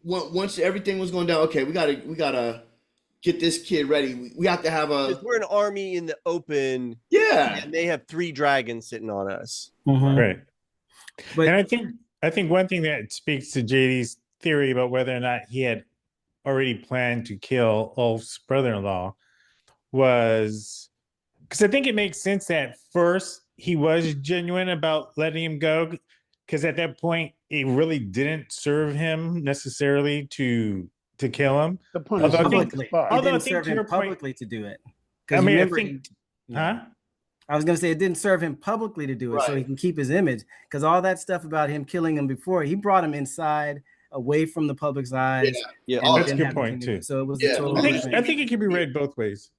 once everything was going down. Okay, we gotta get this kid ready. We have to have we're an army in the open. Yeah, and they have 3 dragons sitting on us. Mm-hmm. Right. But I think one thing that speaks to JD's theory about whether or not he had already planned to kill Ulf's brother-in-law was because I think it makes sense that first he was genuine about letting him go, because at that point it really didn't serve him necessarily to kill him. The punishment. Publicly. Although It didn't I think serve to him your point- publicly to do it. I mean, remember, I think, huh? I was going to say it didn't serve him publicly to do it, so he can keep his image. Because all that stuff about him killing him before, he brought him inside, away from the public's eyes. Yeah. and That's a didn't good have point, anything to do. too. So it was Yeah. a total. I think it can be read both ways.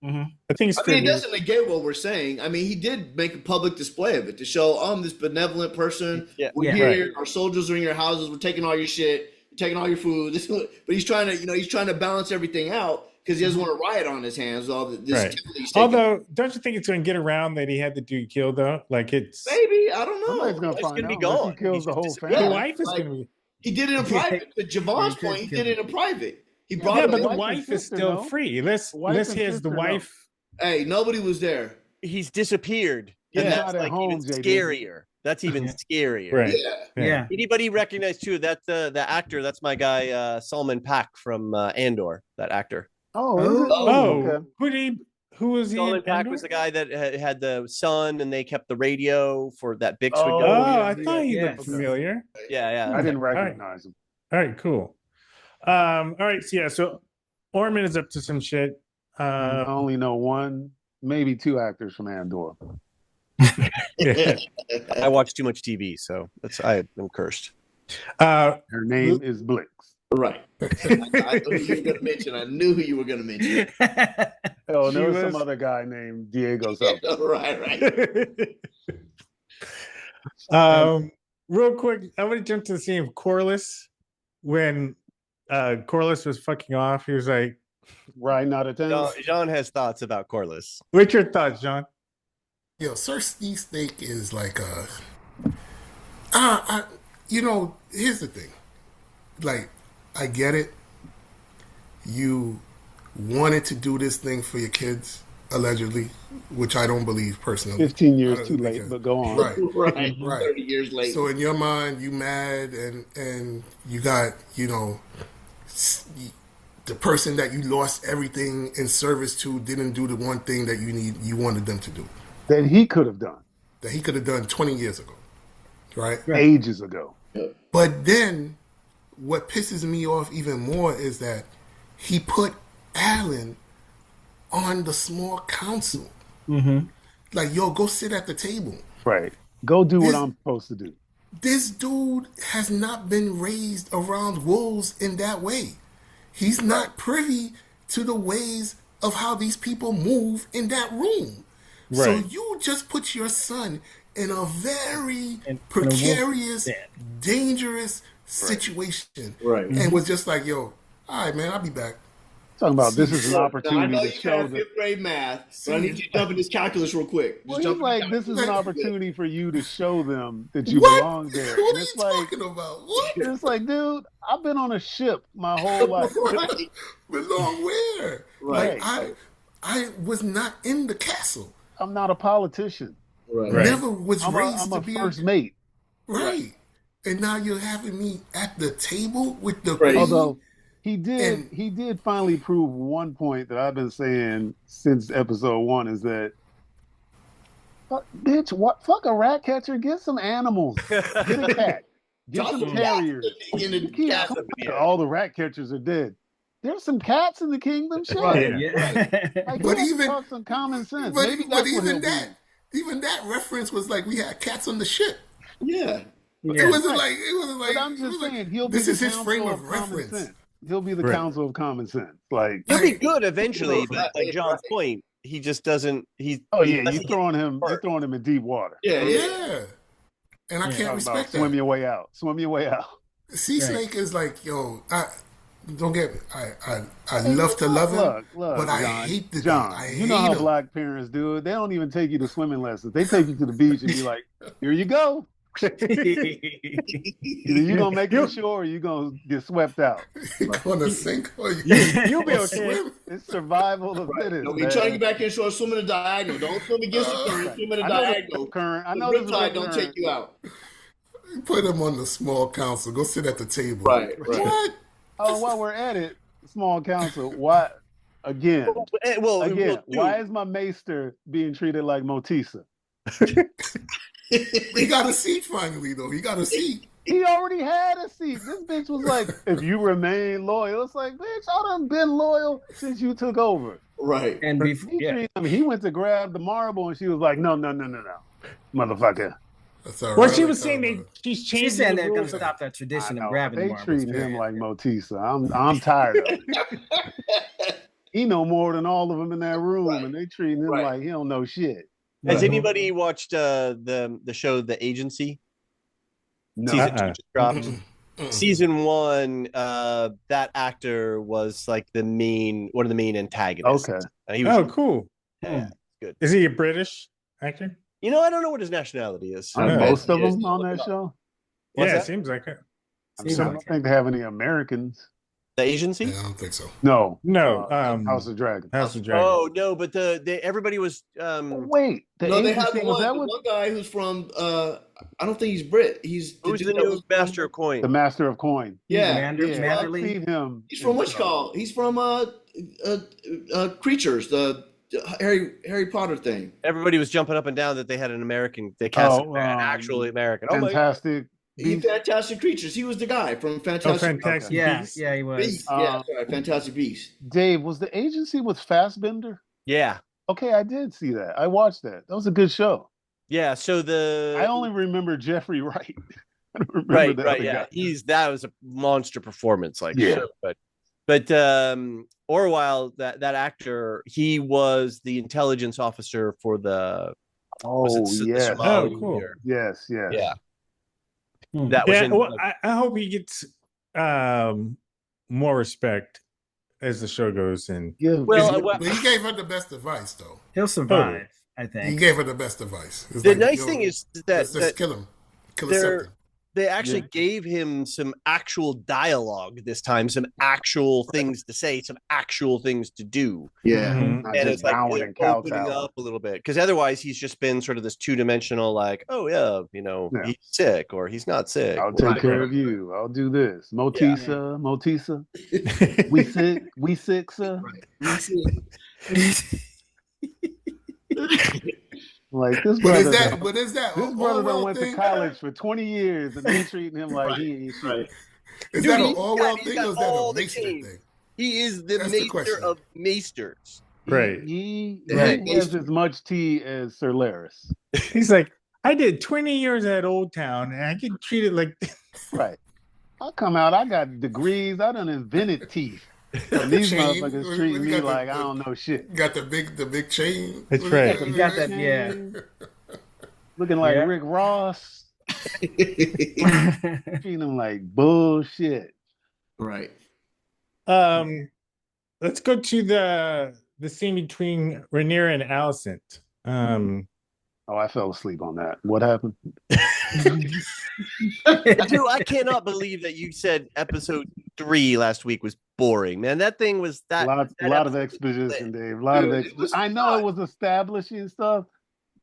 Mhm. I think it's I mean, it doesn't negate what we're saying. I mean, he did make a public display of it to show, I'm this benevolent person. Yeah. We're Yeah. here. Our soldiers are in your houses. We're taking all your shit. We're taking all your food. But he's trying to balance everything out because he doesn't want a riot on his hands. With all this Right. he's taking. Although, don't you think it's going to get around that he had the dude killed though? Like it's Maybe, I don't know. Somebody's gonna It's find gonna be out unless gone. he kills He's the whole just- family. the Yeah. wife is like- going to be. He did it in private. To Javon's He could point, he kill did it in private. He brought Yeah, him but in. the wife and wife is sister, still no? free. Unless Wife and he has the sister, no. wife. Hey, nobody was there. He's disappeared. Yeah. And Not that's at like home, even JD. scarier. That's even scarier. Right. Yeah. Yeah. Anybody recognize too that the actor? That's my guy Salman Pack from Andor. That actor. Oh, is it? Oh, Okay. who was he? Salman in Pack Andor? was the guy that had the son, and they kept the radio for that Bix would Oh, go. Oh, I thought he Yeah. looked familiar. Yeah. I didn't recognize him. All right, cool. All right, so Orman is up to some shit. I only know one, maybe two actors from Andor. Yeah. I watch too much TV, so I'm cursed. Her name is Blix. Right. I knew who you were going to mention. I knew who you were going to mention. Oh, She there was was- some other guy named Diego something. Right. Real quick, I want to jump to the scene of Corliss when Corliss was fucking off. He was like, Riding out of town. John has thoughts about Corliss. "What's your thoughts, John?" Yo, Cersei steak is like here's the thing. Like, I get it. You wanted to do this thing for your kids, allegedly, which I don't believe personally. 15 I years don't too think late, it- but go on. Right. Right. Right. 30 years late. So in your mind, you mad and you got, the person that you lost everything in service to didn't do the one thing that you wanted them to do, That he could have done that he could have done 20 years ago, right? ages ago. But then what pisses me off even more is that he put Alan on the small council. Mm-hmm. Like, yo, go sit at the table. Right. Go do what This- I'm supposed to do. This dude has not been raised around wolves in that way. He's not privy to the ways of how these people move in that room. So Right. you just put your son in a very In a precarious, wolf den. dangerous situation. Right. And was just like, yo, all right, man, I'll be back. Talking about this is an Now, I opportunity know to you show have that. fifth grade math, but I need you to jump in this calculus real quick. Well, Just he's jump in like, the this is an calculus. opportunity for you to show them that you What? belong there. What And are it's you like, talking about? What? it's like, dude, I've been on a ship my whole life. Right. Belong where? Right. Like, I was not in the castle. I'm not a politician. Right. Right. Never was raised I'm to a be first mate. right. And now you're having me at the table with the Right. queen. Although he did And- he did finally prove one point that I've been saying since episode 1 is that bitch, fuck a rat catcher, get some animals. Get a cat. Get Drop some some terriers. cats in the You can't castle. come all the rat catchers are dead. There's some cats in the kingdom. Shit. Right. Yeah. Like, But you have to even- talk some common sense. But, Maybe but that's what he'll even that reference was like we had cats on the ship. Yeah. Yeah. It wasn't like But I'm it just was like, saying he'll be this the is his council frame of of common reference. sense. He'll be the Right. council of common sense. Like, He'll be good eventually, but like John's point, he just doesn't. He's oh he yeah, doesn't you're throwing him in deep water. Yeah. Yeah. Yeah. And I can't Talking about respect swim that. your way out. Swim your way out. Sea Right. Snake is like, yo, don't get me. I love to love him, Look, but I John, hate the John. I You know hate how him. black parents do it. They don't even take you to swimming lessons. They take you to the beach and be like, "Here you go. Either you gonna make it ashore, or you gonna get swept out. You gonna sink or You'll be or okay. swim? It's survival of the fittest. No, we man. trying to get back in shore, swim in the diagonal. Don't swim against the current, swim in the I know there's diagonal. a current. I The know there's a riptide don't current. take you out. Put him on the small council. Go sit at the table. Right. What? Oh, while we're at it, small council. Why again? well, Again, dude, why is my maester being treated like Motisa? He got a seat finally, though. He got a seat. He already had a seat. This bitch was like, if you remain loyal, it's like, bitch, I done been loyal since you took over. Right. And before, He went to grab the marble, and she was like, no, motherfucker. That's all right. Well, she was saying she's changing. she's saying the they're going rules. to stop that tradition of I know. grabbing They the marbles. treating him like Motisa. I'm tired of it. He know more than all of them in that room, and they treating him like he don't know shit. Has anybody watched the show The Agency? No. Season 2 just dropped. Season 1, that actor was like one of the main antagonists. Okay. And he was cool. Yeah, good. Is he a British actor? You know, I don't know what his nationality is. Most of them on that show? Yeah, it seems like it. I don't think they have any Americans. The Agency? Yeah, I don't think so. No. House of Dragon. House of Dragon. Oh no, but everybody was. Wait, they have one guy who's from. I don't think he's Brit. Who's the new Master of Coin? The Master of Coin. Yeah, I've him. He's from what's called. He's from Creatures, the Harry Potter thing. Everybody was jumping up and down that they had an American. They cast actually American. Fantastic. Fantastic Creatures. He was the guy from Fantastic. Fantastic Beasts. Yeah, he was. Beast. Yeah, sorry, Fantastic Beasts. Dave, was the Agency with Fassbender? Yeah. Okay, I did see that. I watched that. That was a good show. Yeah. So I only remember Jeffrey Wright. I don't remember right. Yeah, that was a monster performance. But Orwell, that actor, he was the intelligence officer for the. Cool. Year. Yes. Yeah. That was I hope he gets more respect as the show goes. And he gave her the best advice, though. He'll survive, I think. He gave her the best advice. The nice thing is that just kill him. Kill him. They actually gave him some actual dialogue this time, some actual things to say, some actual things to do. Yeah. And it's like opening up a little bit. Because otherwise he's just been sort of this two-dimensional, like, he's sick or he's not sick. I'll take care of you. I'll do this. Motisa. We sick, sir. Like this brother, Is that this brother that went to college for 20 years and they treating him like he ain't shit. Is that an Orwell thing or is that a Maester thing? He is the Maester of Maesters. Right. He has as much tea as Sir Laris. He's like, I did 20 years at Old Town and I get treated like right. I come out, I got degrees, I done invented teeth. And these motherfuckers treat me like I don't know shit. Got the big chain. That's right. You got that, yeah. Looking like Rick Ross. Treating him like bullshit. Right. Let's go to the scene between Rhaenyra and Alicent. I fell asleep on that. What happened? Dude, I cannot believe that you said episode 3 last week was boring, man. That thing was a lot of exposition, Dave. I know it was establishing stuff,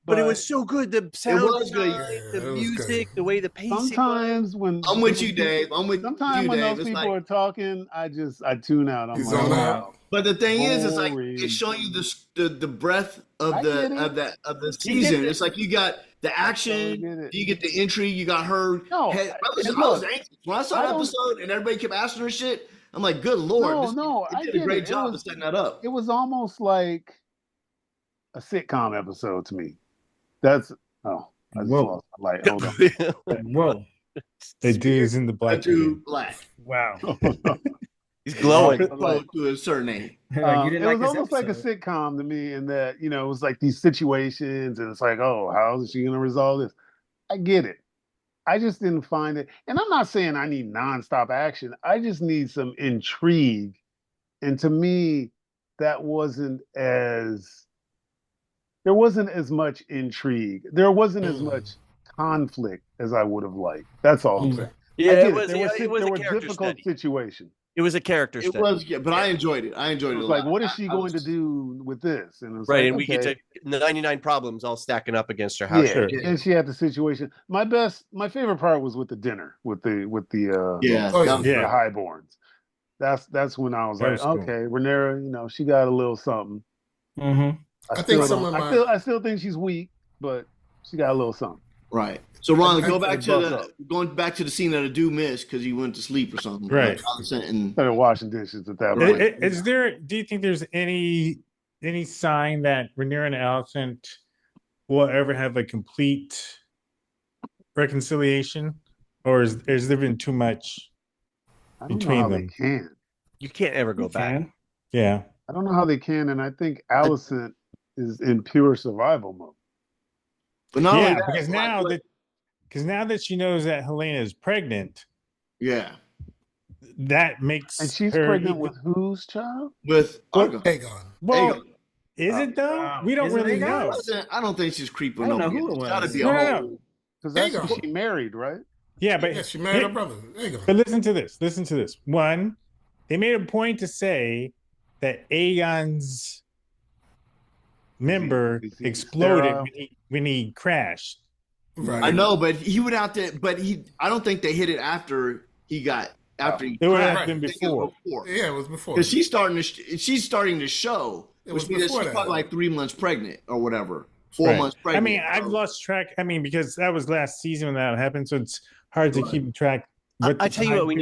but it was so good. The sound design, the music, the way the pacing. Sometimes when I'm with you, Dave. Sometimes when those people are talking, I tune out. I'm like, wow. But the thing is, it's like it's showing you the breadth of the season. It's like you got the action, you get the intrigue, you got her. I was anxious when I saw the episode and everybody kept asking her shit. I'm like, good Lord, they did a great job of setting that up. It was almost like a sitcom episode to me. I just lost my light. Hold on. Whoa. The dude's in the black. Black. Wow. He's glowing to a certain age. It was almost like a sitcom to me in that, it was like these situations and it's like, oh, how is she going to resolve this? I get it. I just didn't find it. And I'm not saying I need nonstop action. I just need some intrigue. And to me, there wasn't as much intrigue. There wasn't as much conflict as I would have liked. That's all I'm saying. Yeah, it was a difficult situation. It was a character study. It was, but I enjoyed it. It was like, what is she going to do with this? And it was and we get to 99 problems all stacking up against her house. Yeah, and she had the situation. My favorite part was with the dinner with the highborns. That's when I was like, okay, Rhaenyra, she got a little something. Mm-hmm. I still think she's weak, but she got a little something. Right. So Ron, going back to the scene that a dude missed because he went to sleep or something. Right. Started washing dishes at that Right. point. Is there? Do you think there's any sign that Rhaenyra and Alicent will ever have a complete reconciliation, or has there been too much between them? Can. You can't ever go back. Yeah. I don't know how they can, and I think Alicent is in pure survival mode. But not only Yeah, that, because now that she knows that Helena is pregnant, yeah, And that makes she's her pregnant with whose child? with Aegon. Aegon. Well, Aegon. is it though? We don't Is it really Aegon? know. I don't think she's creeping. I don't know nobody. who it It's got to was. be a No, whole. no, no. Because that's Aegon. who she married, right? Yeah, but Yeah, she married her brother. Aegon. But listen to this. Listen to this. One, they made a point to say that Aegon's member Is he exploded sterile? when he crashed. Right. I know, but he went out there. But I don't think they hit it after he got he. It would crashed. have been I think it was before. Yeah, it was before. Because she's starting to show. It was Which means before she's that. probably like 3 months pregnant or whatever. 4 Right. months I pregnant. mean, I've lost track. I mean, because that was last season when that happened, so it's hard to keep track. I tell you what we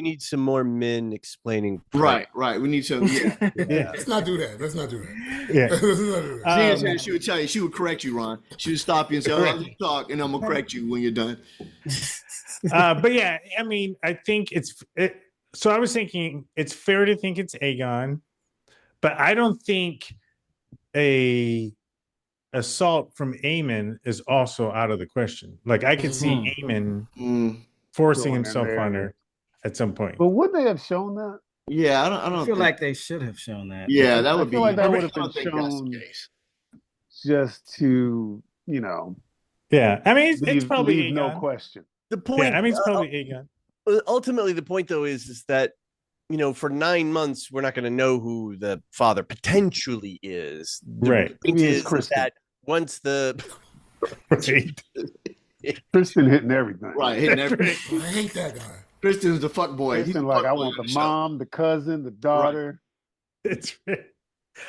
need some more men explaining. Right. We need to. Yeah. Yeah. Let's not do that. Let's not do that. Yeah. Let's not do that. She would tell you. She would correct you, Ron. She would stop you and say, "Oh, let me talk," and I'm gonna correct you when you're done. But yeah, I mean, I think so I was thinking it's fair to think it's Aegon, but I don't think a assault from Aemon is also out of the question. Like I could see Aemon forcing Going in himself there. on her at some point. But would they have shown that? Yeah, I don't I feel think, like they should have shown that. Yeah, that I would be. feel like that I would have don't been think that's the shown case. just to, you know, Yeah, I mean, it's leave, probably leave no Aegon. question. The point. Yeah, I mean, it's probably Aegon. Ultimately, the point though is that for 9 months we're not going to know who the father potentially is. The Right. point Maybe it's is Kristen. that once the Right. Kristen hitting everything. Right, hitting everything. I hate that guy. Kristen's the fuck boy. He's Kristen, the like, fuck I boy want of the show. mom, the cousin, the daughter. It's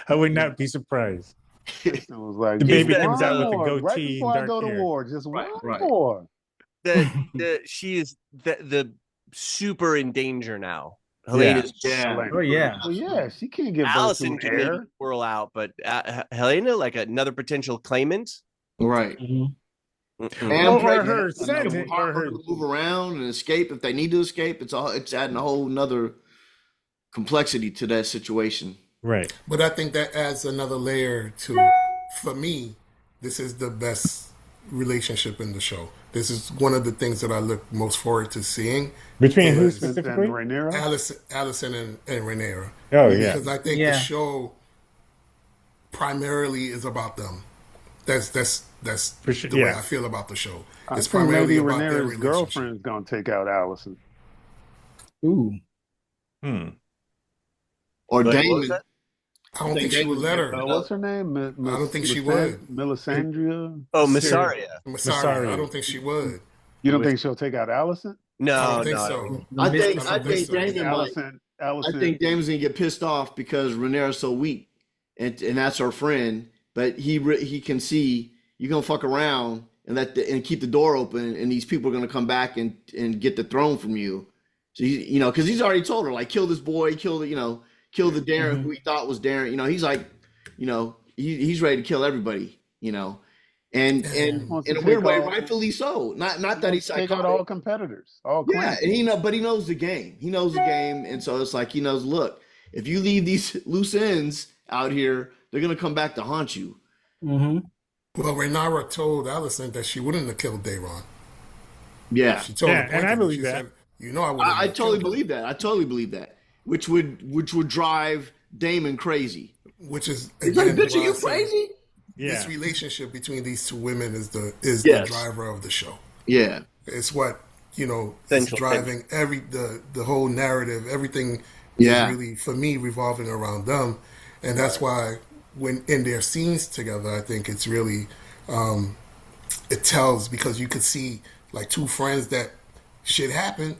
I would not be surprised. Kristen was like, The baby "Just comes one out with a more, right goatee before and I go dark to hair." war. Just Right, one right. more." that she is the super in danger now. Helena's Yeah. Oh yeah. Well, yeah, she can't give birth Allison to can maybe air. whirl out, but Helena, like another potential claimant. Right. Mm-mm. And Or pregnant. her And son, it's hard or for her- them to move around and escape if they need to escape. It's adding a whole nother complexity to that situation. Right. But I think that adds another layer to, for me, this is the best relationship in the show. This is one of the things that I look most forward to seeing. Between who Yes. And specifically? Rhaenyra. Allison and Rhaenyra. Oh yeah. Because I think the show primarily is about them. That's For sure, the way yeah. I feel about the show. I It's think primarily maybe about their Rhaenyra's relationship. girlfriend's gonna take out Allison. Ooh. Hmm. Or What was Damon. that? I don't think she would let her. What's her name? I don't think she would. Melisandria. Oh, Massaria. Masari. I don't think she would. You don't think she'll take out Allison? I No, don't think no. so. I don't think think so. Damon might. Allison. I think Damon's gonna get pissed off because Rhaenyra's so weak, and that's her friend. But he can see you're gonna fuck around and and keep the door open, and these people are gonna come back and get the throne from you. So because he's already told her like kill this boy, kill the Darren who he thought was Darren. He's like, he's ready to kill everybody. And Wants in to a weird take way, all- rightfully so. Not that he's take out psychotic. all competitors. All Yeah, clans. and but he knows the game. He knows the game, and so it's like he knows. Look, if you leave these loose ends out here, they're gonna come back to haunt you. Mm-hmm. Well, Rhaenyra told Allison that she wouldn't have killed Daeron. Yeah, She told Yeah, her and I pointedly, believe she that. said, I wouldn't I have totally killed him." believe that. I totally believe that. Which would drive Damon crazy. Which is He's like, again, bitch, are why I you said crazy? This Yeah. relationship between these two women is the Yes. driver of the show. Yeah, It's what is Central driving the whole narrative. Everything Yeah. is really for me revolving around them, and that's why when in their scenes together, I think it's really it tells because you could see like two friends that shit happened.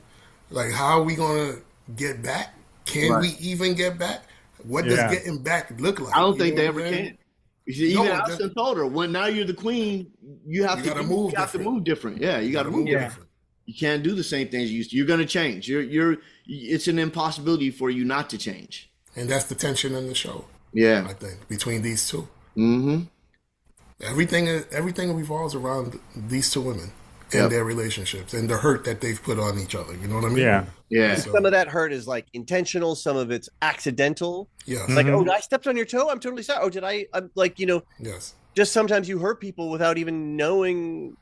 Like, how are we gonna get back? Can Right. we even get back? What Yeah. does getting back look like? I don't You think know they what ever I mean? can. Even Allison told her, when now you're the queen, you have to move different. Yeah, you got to move different. You can't do the same things you used to. You're going to change. It's an impossibility for you not to change. And that's the tension in the show. Yeah, I think between these two. Mm-hmm. Everything revolves around these two women and their relationships and the hurt that they've put on each other. You know what I mean? Yeah. So, some of that hurt is like intentional. Some of it's accidental. Yes. Like, oh, I stepped on your toe. I'm totally sorry. Oh, did I? I'm like, Yes. Just sometimes you hurt people without even knowing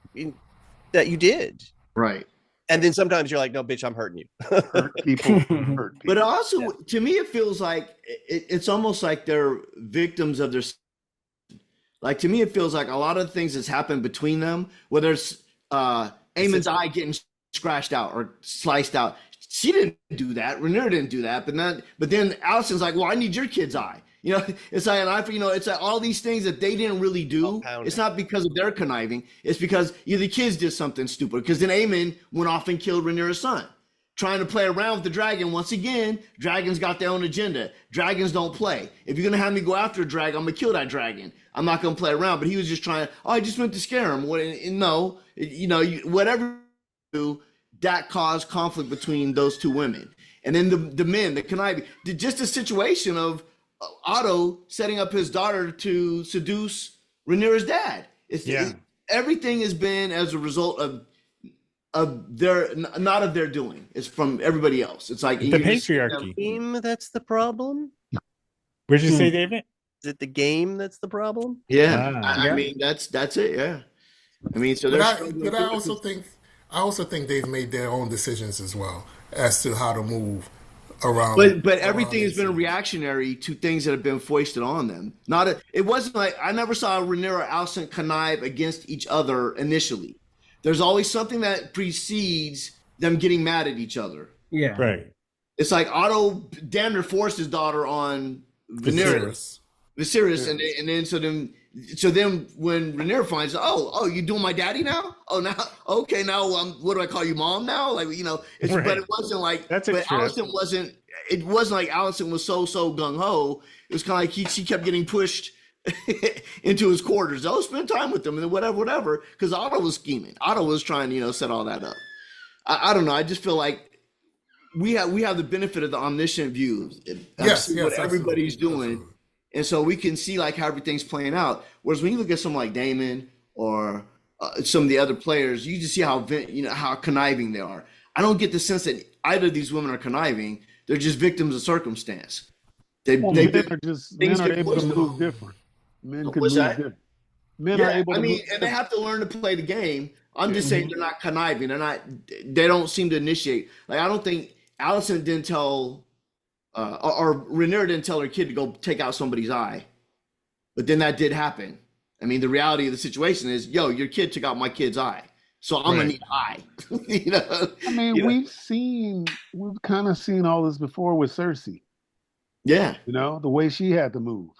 that you did. Right. And then sometimes you're like, no, bitch, I'm hurting you. Hurt people. But also, to me, it feels like it's almost like they're victims of their. Like, to me, it feels like a lot of things that's happened between them, whether it's Aemon's eye getting scratched out or sliced out. She didn't do that. Rhaenyra didn't do that. But then Allison's like, well, I need your kid's eye. It's like an eye for, it's like all these things that they didn't really do. It's not because of their conniving. It's because either the kids did something stupid. Because then Aemon went off and killed Rhaenyra's son. Trying to play around with the dragon. Once again, dragons got their own agenda. Dragons don't play. If you're going to have me go after a dragon, I'm going to kill that dragon. I'm not going to play around. But he was just trying, I just went to scare him. No, whatever you do, that caused conflict between those two women. And then the men, the conniving, just a situation of Otto setting up his daughter to seduce Rhaenyra's dad. Everything has been as a result of their, not of their doing. It's from everybody else. It's like the patriarchy. Game that's the problem. Where'd you say, David? Is it the game that's the problem? Yeah, I mean that's it. Yeah, I mean, so but I also think they've made their own decisions as well as to how to move around. But everything has been reactionary to things that have been foisted on them. It wasn't like I never saw Rhaenyra or Alicent connive against each other initially. There's always something that precedes them getting mad at each other. Yeah, right. It's like Otto damn near forced his daughter on Viserys, and then so then when Rhaenyra finds out, oh, you doing my daddy now? Oh, now okay, now what do I call you, mom now? Like it's right. But it wasn't like that's but Alicent wasn't. It wasn't like Alicent was so gung ho. It was kind of like she kept getting pushed into his quarters. Oh, spend time with them and then whatever. Because Otto was scheming. Otto was trying to set all that up. I don't know. I just feel like we have the benefit of the omniscient view. What everybody's doing. Absolutely. And so we can see like how everything's playing out. Whereas when you look at someone like Daemon or some of the other players, you just see how conniving they are. I don't get the sense that either of these women are conniving. They're just victims of circumstance. Men are able to move different. Men can move different. Men are able to move different. And they have to learn to play the game. I'm just saying they're not conniving. They don't seem to initiate. Like I don't think Alicent didn't tell or Rhaenyra didn't tell her kid to go take out somebody's eye. But then that did happen. I mean, the reality of the situation is, your kid took out my kid's eye. So I'm gonna need an eye. I mean, we've kind of seen all this before with Cersei. Yeah. The way she had to move.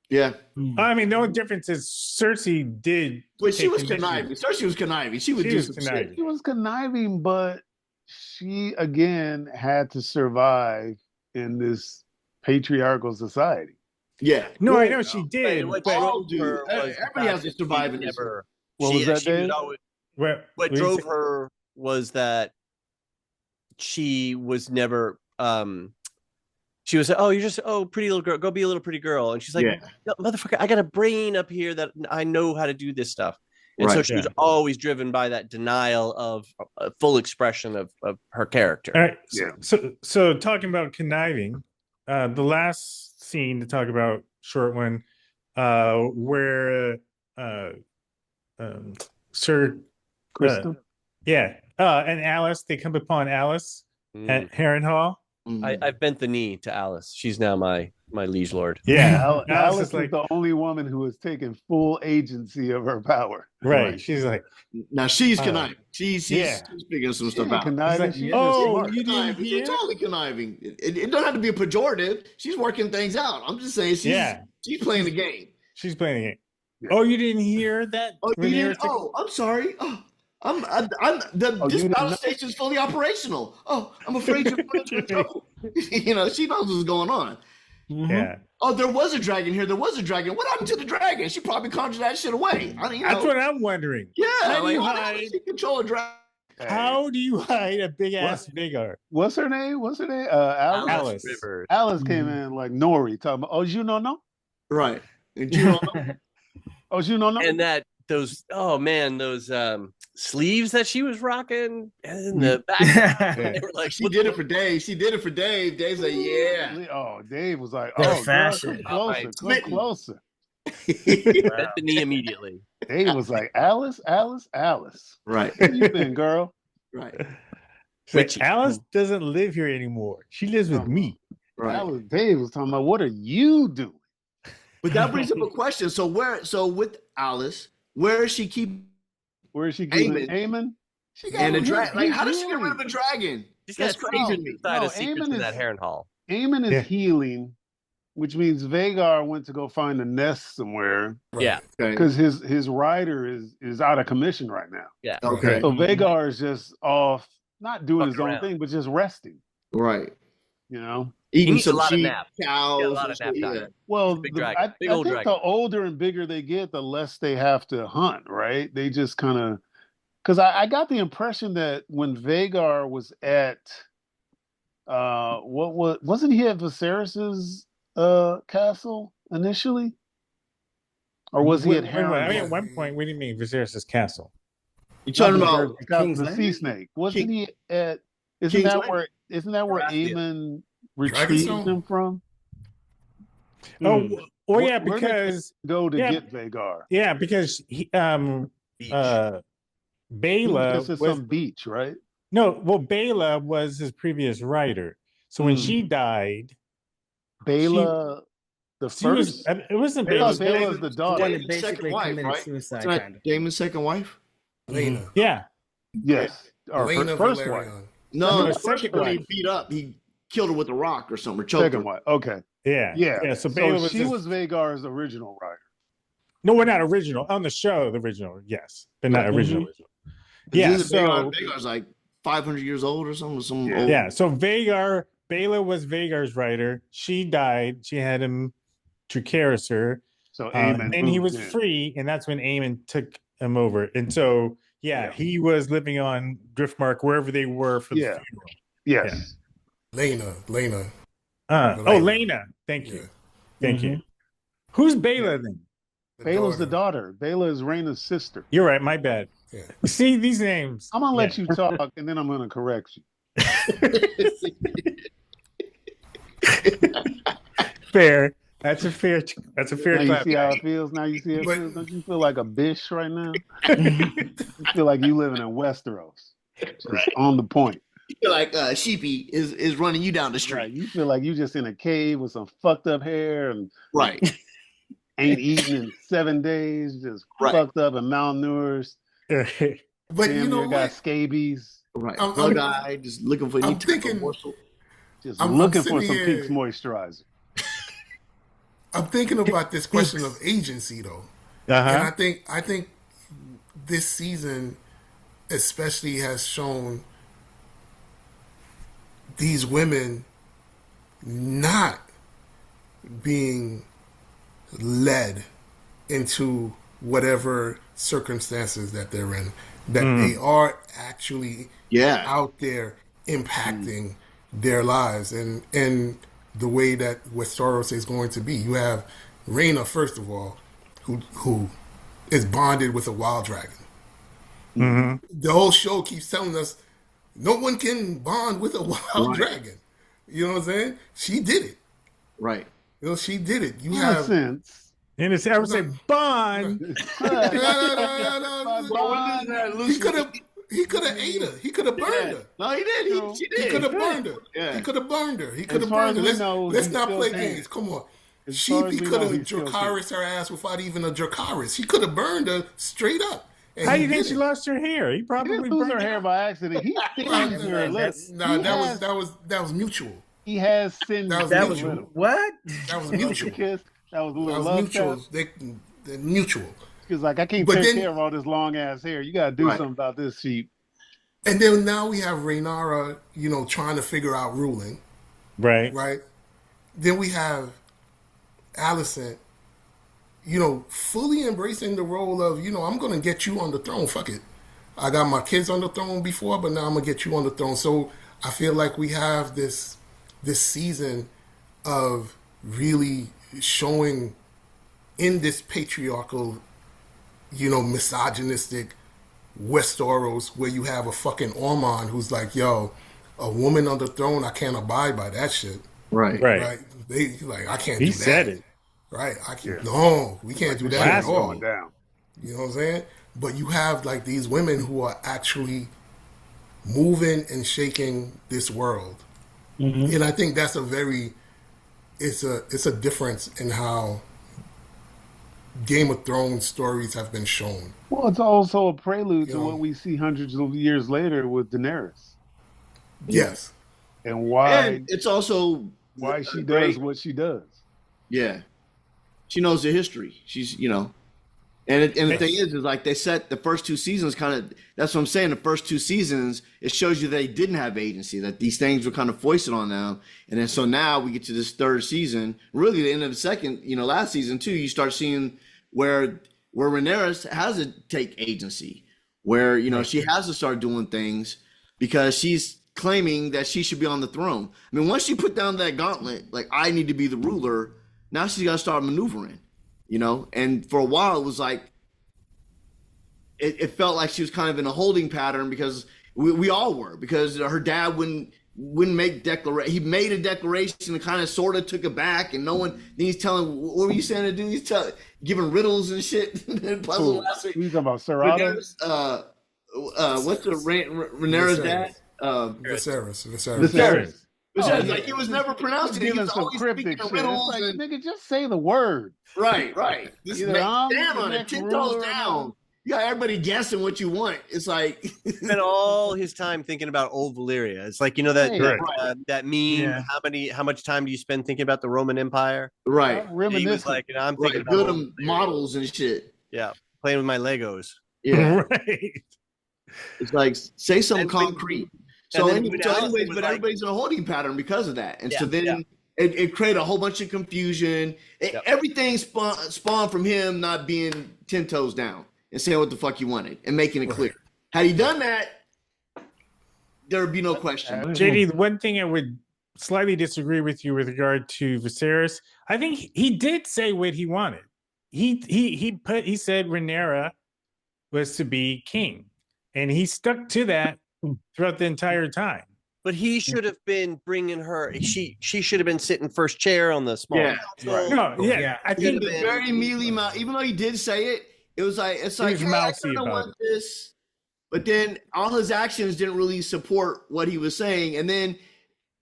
Yeah. I mean, the only difference is Cersei did. But she was conniving. Cersei was conniving. She would do some shit. She was conniving, but she again had to survive in this patriarchal society. Yeah. No, I know she did. Everybody has to survive in this. What was that, Dave? What drove her was that she was never. She was, you're just, pretty little girl. Go be a little pretty girl. And she's like, no, motherfucker, I got a brain up here that I know how to do this stuff. And so she was always driven by that denial of a full expression of her character. All right. So talking about conniving, the last scene to talk about, short one, where Sir Kristen, and Alice, they come upon Alice at Harrenhal. I've bent the knee to Alice. She's now my liege lord. Yeah, Alice is the only woman who has taken full agency of her power. Right. She's like, now she's conniving. She's figuring some stuff out. Conniving. Like, you didn't hear? She's totally conniving. It don't have to be a pejorative. She's working things out. I'm just saying she's playing the game. She's playing the game. Yeah. Oh, you didn't hear that? Oh, you didn't? I'm sorry. This battle station is fully operational. Oh, I'm afraid you're going to go. She knows what's going on. Yeah. Oh, there was a dragon here. There was a dragon. What happened to the dragon? She probably conjured that shit away. That's what I'm wondering. Yeah. How do you how does she control a dragon? How do you hide a big ass Vagar? What's her name? Alice. Alice. Alice came in like Nori talking about, oh, you know no? Right. And you know, Oh, you know no? And those sleeves that she was rocking in the back. They were like, she did it for Dave. She did it for Dave. Dave's like, yeah. Oh, Dave was like, They're oh, fashion. Come closer. bent the knee immediately. Dave was like, Alice. Right. Where you been, girl? Right. But Alice doesn't live here anymore. She lives with me. Right. Dave was talking about, what are you doing? But that brings up a question. So with Alice, where is she keeping Aemon? And the dragon. Like, how does she get rid of the dragon? That's crazy to me. Aemon In that Heron Hall. Aemon is healing, which means Vagar went to go find a nest somewhere. Yeah. Because his rider is out of commission right now. Yeah. Okay. So Vagar is just off, not doing Fucking his own around. thing, but just resting. Right. You know? Eating needs a some lot of sheep, naps. cows. A lot of nap yeah. time. Well, Big I dragon. Big think old dragon. the older and bigger they get, the less they have to hunt, right? They just kind of, because I got the impression that when Vagar was at, wasn't he at Viserys's castle initially, or was he at Harrenhal? I mean, at one point, what do you mean Viserys' castle? You talking about the sea snake? Wasn't he at? Isn't that where Aemon retrieved him from? Oh, yeah, because go to get Vagar. Yeah, because Bela was some beach, right? No, well, Bela was his previous writer. So when she died, Bela, it wasn't Bela. Bela's the daughter. One that basically committed suicide. Kind of. Damon's second wife. Rhaena. Yeah. Yes. Or Rhaena first wife. No, No, first second one he wife. beat up. He killed her with a rock or something. Or choked Second her. wife. Okay. Yeah. So Bela was she was Vagar's original writer. No, we're not original on the show. The original, yes, but not original. Yeah. So Vagar's like 500 years old or something. Yeah. So Bela was Vagar's writer. She died. She had him Dracarys her. So Aemon, and he was free, and that's when Aemon took him over. And so he was living on Driftmark wherever they were for the funeral. Yes. Lena. Lena. Thank you. Thank you. Who's Bela then? Bela's the daughter. Bela is Rhaena's sister. You're right. My bad. Yeah. See these names. I'm gonna let you talk, and then I'm gonna correct you. Fair. That's a fair. Now clap. you see how it feels. Now you see how it feels. Don't you feel like a bish right now? You feel like you living in Westeros, just on the point. You feel like Sheepy is running you down the street. Right. You feel like you just in a cave with some fucked up hair and ain't eaten in 7 days, just fucked up and malnourished. But you know got scabies. Right. Bug eye, just looking for I'm thinking, looking for some Peaks moisturizer. I'm thinking about this question of agency though. And I think this season especially has shown these women not being led into whatever circumstances that they're in, that they are actually out there impacting their lives and the way that Westeros is going to be. You have Rhaena, first of all, who is bonded with a wild dragon. The whole show keeps telling us no one can bond with a wild dragon. You know what I'm saying? She did it. Right. You know, she did it. You In have a sense. And it's I would say bond. He could have ate her. He could have burned her. No, he did. She did. He could have burned her. Yeah. He could have burned her. He could As have far burned her. as we know, Let's he's not still play dead. games. Come on. As far as He we could know, have he's still Dracarys her ass without even a Dracarys. He could have burned her straight up. And How he you think did she it. lost her hair? He probably He didn't lose her burned hair by accident. He singed her lips. Nah, that was mutual. He has singed That was lips. What? That was mutual. Kiss. That was a That little was love mutual. tap. They're mutual. Because like I can't But take then- care of all this long ass hair. You gotta do something about this sheep. And then now we have Rhaenyra, trying to figure out ruling, Right. right? then we have Alicent, fully embracing the role of, I'm going to get you on the throne. Fuck it. I got my kids on the throne before, but now I'm going to get you on the throne. So I feel like we have this season of really showing in this patriarchal, misogynistic Westeros, where you have a fucking Ormond who's like, yo, a woman on the throne, I can't abide by that shit. Right. They like, I can't He do that. said it. Right. I can't. No, we can't do that at all. Down. You know what I'm saying? But you have like these women who are actually moving and shaking this world, and I think that's it's a difference in how Game of Thrones stories have been shown. Well, it's also a prelude to what we see hundreds of years later with Daenerys. Yes. And why And it's also why she does what she does. Yeah. She knows the history. She's, and the thing is like they set the first two seasons that's what I'm saying. The first two seasons, it shows you they didn't have agency, that these things were kind of foisted on them. And then so now we get to this third season, really the end of the second, last season too, you start seeing where Rhaenyra has to take agency, where, she has to start doing things because she's claiming that she should be on the throne. I mean, once she put down that gauntlet, like, I need to be the ruler, now she's got to start maneuvering, and for a while it was like, it felt like she was kind of in a holding pattern because we all were, because her dad wouldn't make declaration. He made a declaration and kind of sort of took it back, and no one. Then he's telling, what were you saying to do? He's giving riddles and shit. And puzzle. You talking about Serrano? What's the Rhaenyra's dad? Viserys. Like he was never pronounced it. He was always speaking riddles. Like, nigga, just say the word. Right. This stand on it, 10 toes down. You got everybody guessing what you want. It's like spent all his time thinking about old Valyria. It's like that meme. Yeah. How much time do you spend thinking about the Roman Empire? Right. He was like, I'm thinking about building models and shit. Yeah, playing with my Legos. Yeah. Right. It's like, say something concrete. So anyways, but like, everybody's in a holding pattern because of that. And so then yeah. it created a whole bunch of confusion. Everything spawned from him not being 10 toes down and saying what the fuck he wanted and making it clear. Had he done that, there would be no question. JD, the one thing I would slightly disagree with you with regard to Viserys, I think he did say what he wanted. He said Rhaenyra was to be king, and he stuck to that throughout the entire time. But he should have been bringing her. She should have been sitting first chair on the small. Yeah. Council. I think the very mealy mouth. Even though he did say it, it was like, it's like, hey, I kind of want this, but then all his actions didn't really support what he was saying. And then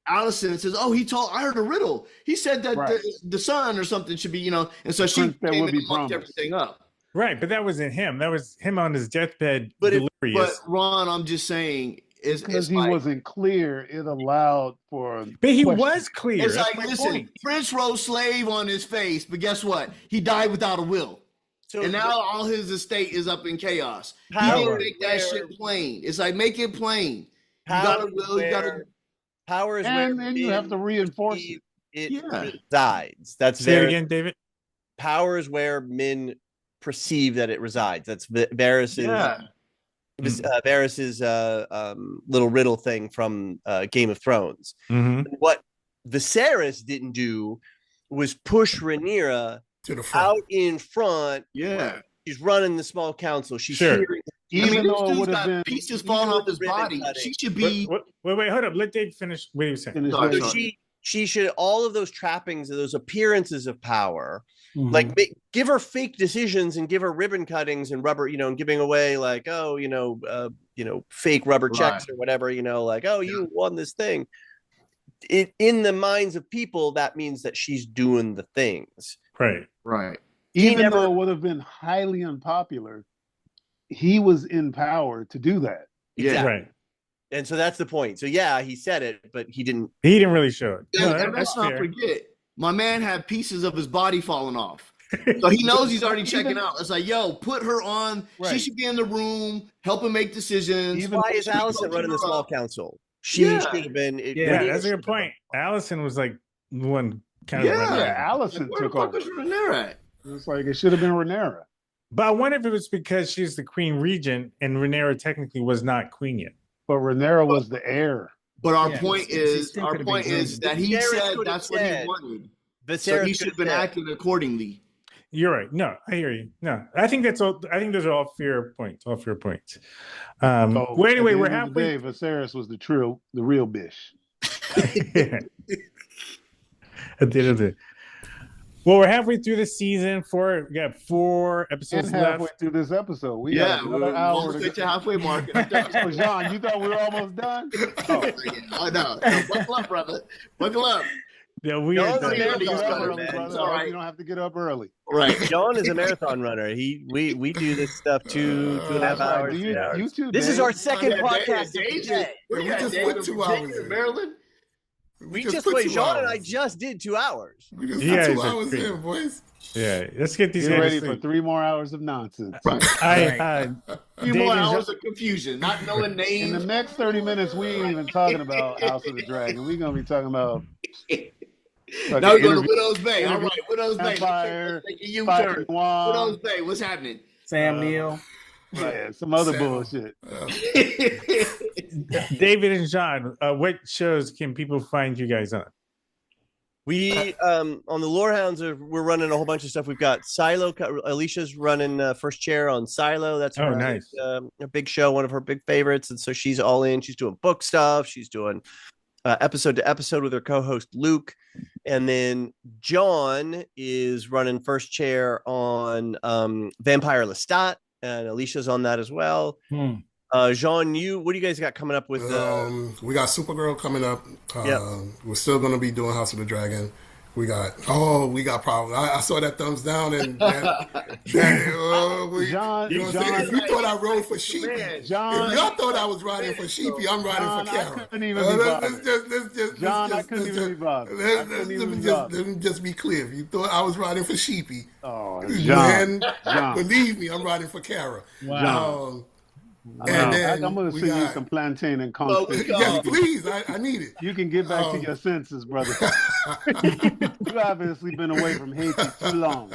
Alicent says, "Oh, I heard a riddle. He said that the son or something should be, and so she came and fucked everything up." Right, but that wasn't him. That was him on his deathbed. But Ron, I'm just saying, because he wasn't clear, it allowed for. But he was clear. It's like, listen, Prince wrote slave on his face, but guess what? He died without a will. So, and now all his estate is up in chaos. He didn't make that shit plain. It's like, make it plain. You got a will, you got to. Power is and where then you have to reinforce it resides. That's Say it again, David. Power is where men perceive that it resides. That's Varys's little riddle thing from Game of Thrones. Mm-hmm. What Viserys didn't do was push Rhaenyra out in front. Yeah, she's running the small council. She's hearing. Even though it would have been pieces falling off his body, she should be. Wait, hold up. Let Dave finish. What are you saying? She should, all of those trappings, those appearances of power, like give her fake decisions and give her ribbon cuttings and rubber, and giving away like, fake rubber checks or whatever, like, oh, you won this thing. In the minds of people, that means that she's doing the things. Right. Even though it would have been highly unpopular, he was in power to do that. Yeah. Right. And so that's the point. So yeah, he said it, but he didn't. He didn't really show it. And let's not forget, my man had pieces of his body falling off. So he knows he's already checking out. It's like, yo, put her on. Right. She should be in the room, help him make decisions. Why is Alicent running the small council? She should have been. That's a good point. Alicent was like the one kind of run. Yeah, Allison Where the took fuck over. was Rhaenyra at? It's like it should have been Rhaenyra. But I wonder if it was because she's the queen regent and Rhaenyra technically was not queen yet. But Rhaenyra was the heir. But our Yeah, point she is, still could've been that he Viserys said could've that's what he said. wanted. So Viserys he should have could've been said. acting accordingly. You're right. No, I hear you. No, I think that's all. I think those are all fair points. All fair points. Well, anyway, we're halfway. Viserys was the real bish. At the end of the. Well, we're halfway through the season. We got 4 episodes And halfway left. through this episode, we Yeah, got we're another hour almost to at the go. halfway mark. So, John, you thought we were almost done? Oh, I know. Buckle up, brother. Buckle up. Yeah, we No, are no, done. no, Get up brother, early, man. brother. It's all right. You don't have to get up early. Right. John is a marathon runner. We do this stuff 2.5 That's right. hours. Do you, 3 hours. you too, This is Dave? our second podcast of the Dave, day. We just put 2 hours in. Maryland. We just just put wait. 2 John and I hours. just did 2 hours. We just You put 2 guys are hours crazy. in, boys. Yeah, let's get these Get guys ready to for sleep. 3 more hours of nonsense. A few more hours of confusion, not knowing In the names. next 30 minutes, we ain't even talking about House of the Dragon. We're going to be talking about Now we go to Widow's Bay. All right, Widow's Bay. Empire, Take a U-turn. Fighting Wong, Widow's Bay. What's happening? Sam Neill. yeah, some other Sam. bullshit. David and John, what shows can people find you guys on? We on the Lorehounds we're running a whole bunch of stuff. We've got Silo. Alicia's running first chair on Silo. That's her, nice. a big show, one of her big favorites, and so she's all in. She's doing book stuff. She's doing episode to episode with her co-host Luke, and then John is running first chair on Vampire Lestat, and Alicia's on that as well. Jean, what do you guys got coming up with? We got Supergirl coming up. Yep. We're still going to be doing House of the Dragon. We got problems. I saw that thumbs down and John, you know what I'm saying? If you thought I rode for Sheepy, John, if y'all thought I was riding for Sheepy, I'm riding John, for I Kara. couldn't even be bothered. John, I couldn't even be bothered. Let me just be clear. If you thought I was riding for Sheepy, Oh, then John. believe me, I'm riding for Kara. Wow. And then I'm going to we send you got- some plantain and Well, confit. Yes, please. I need it. You can get back to your senses, brother. You've obviously been away from Haiti too long.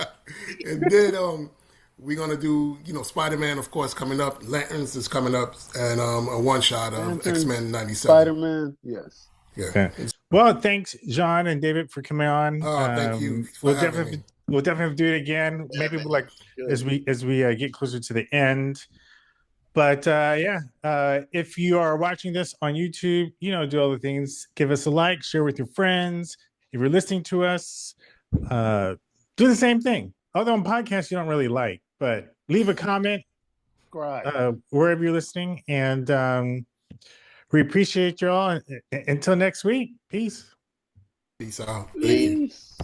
And then we're gonna do, Spider-Man, of course, coming up. Lanterns is coming up, and a one-shot of Lanterns, X-Men '97. Spider-Man, yes. Yeah. Okay. Well, thanks, John and David, for coming on. Thank you for We'll having definitely me. do it again. Maybe like as we get closer to the end. But if you are watching this on YouTube, do all the things. Give us a like, share with your friends. If you're listening to us, do the same thing. Although on podcasts you don't really like, but leave a comment wherever you're listening, and we appreciate you all. Until next week, peace. Peace out. Peace.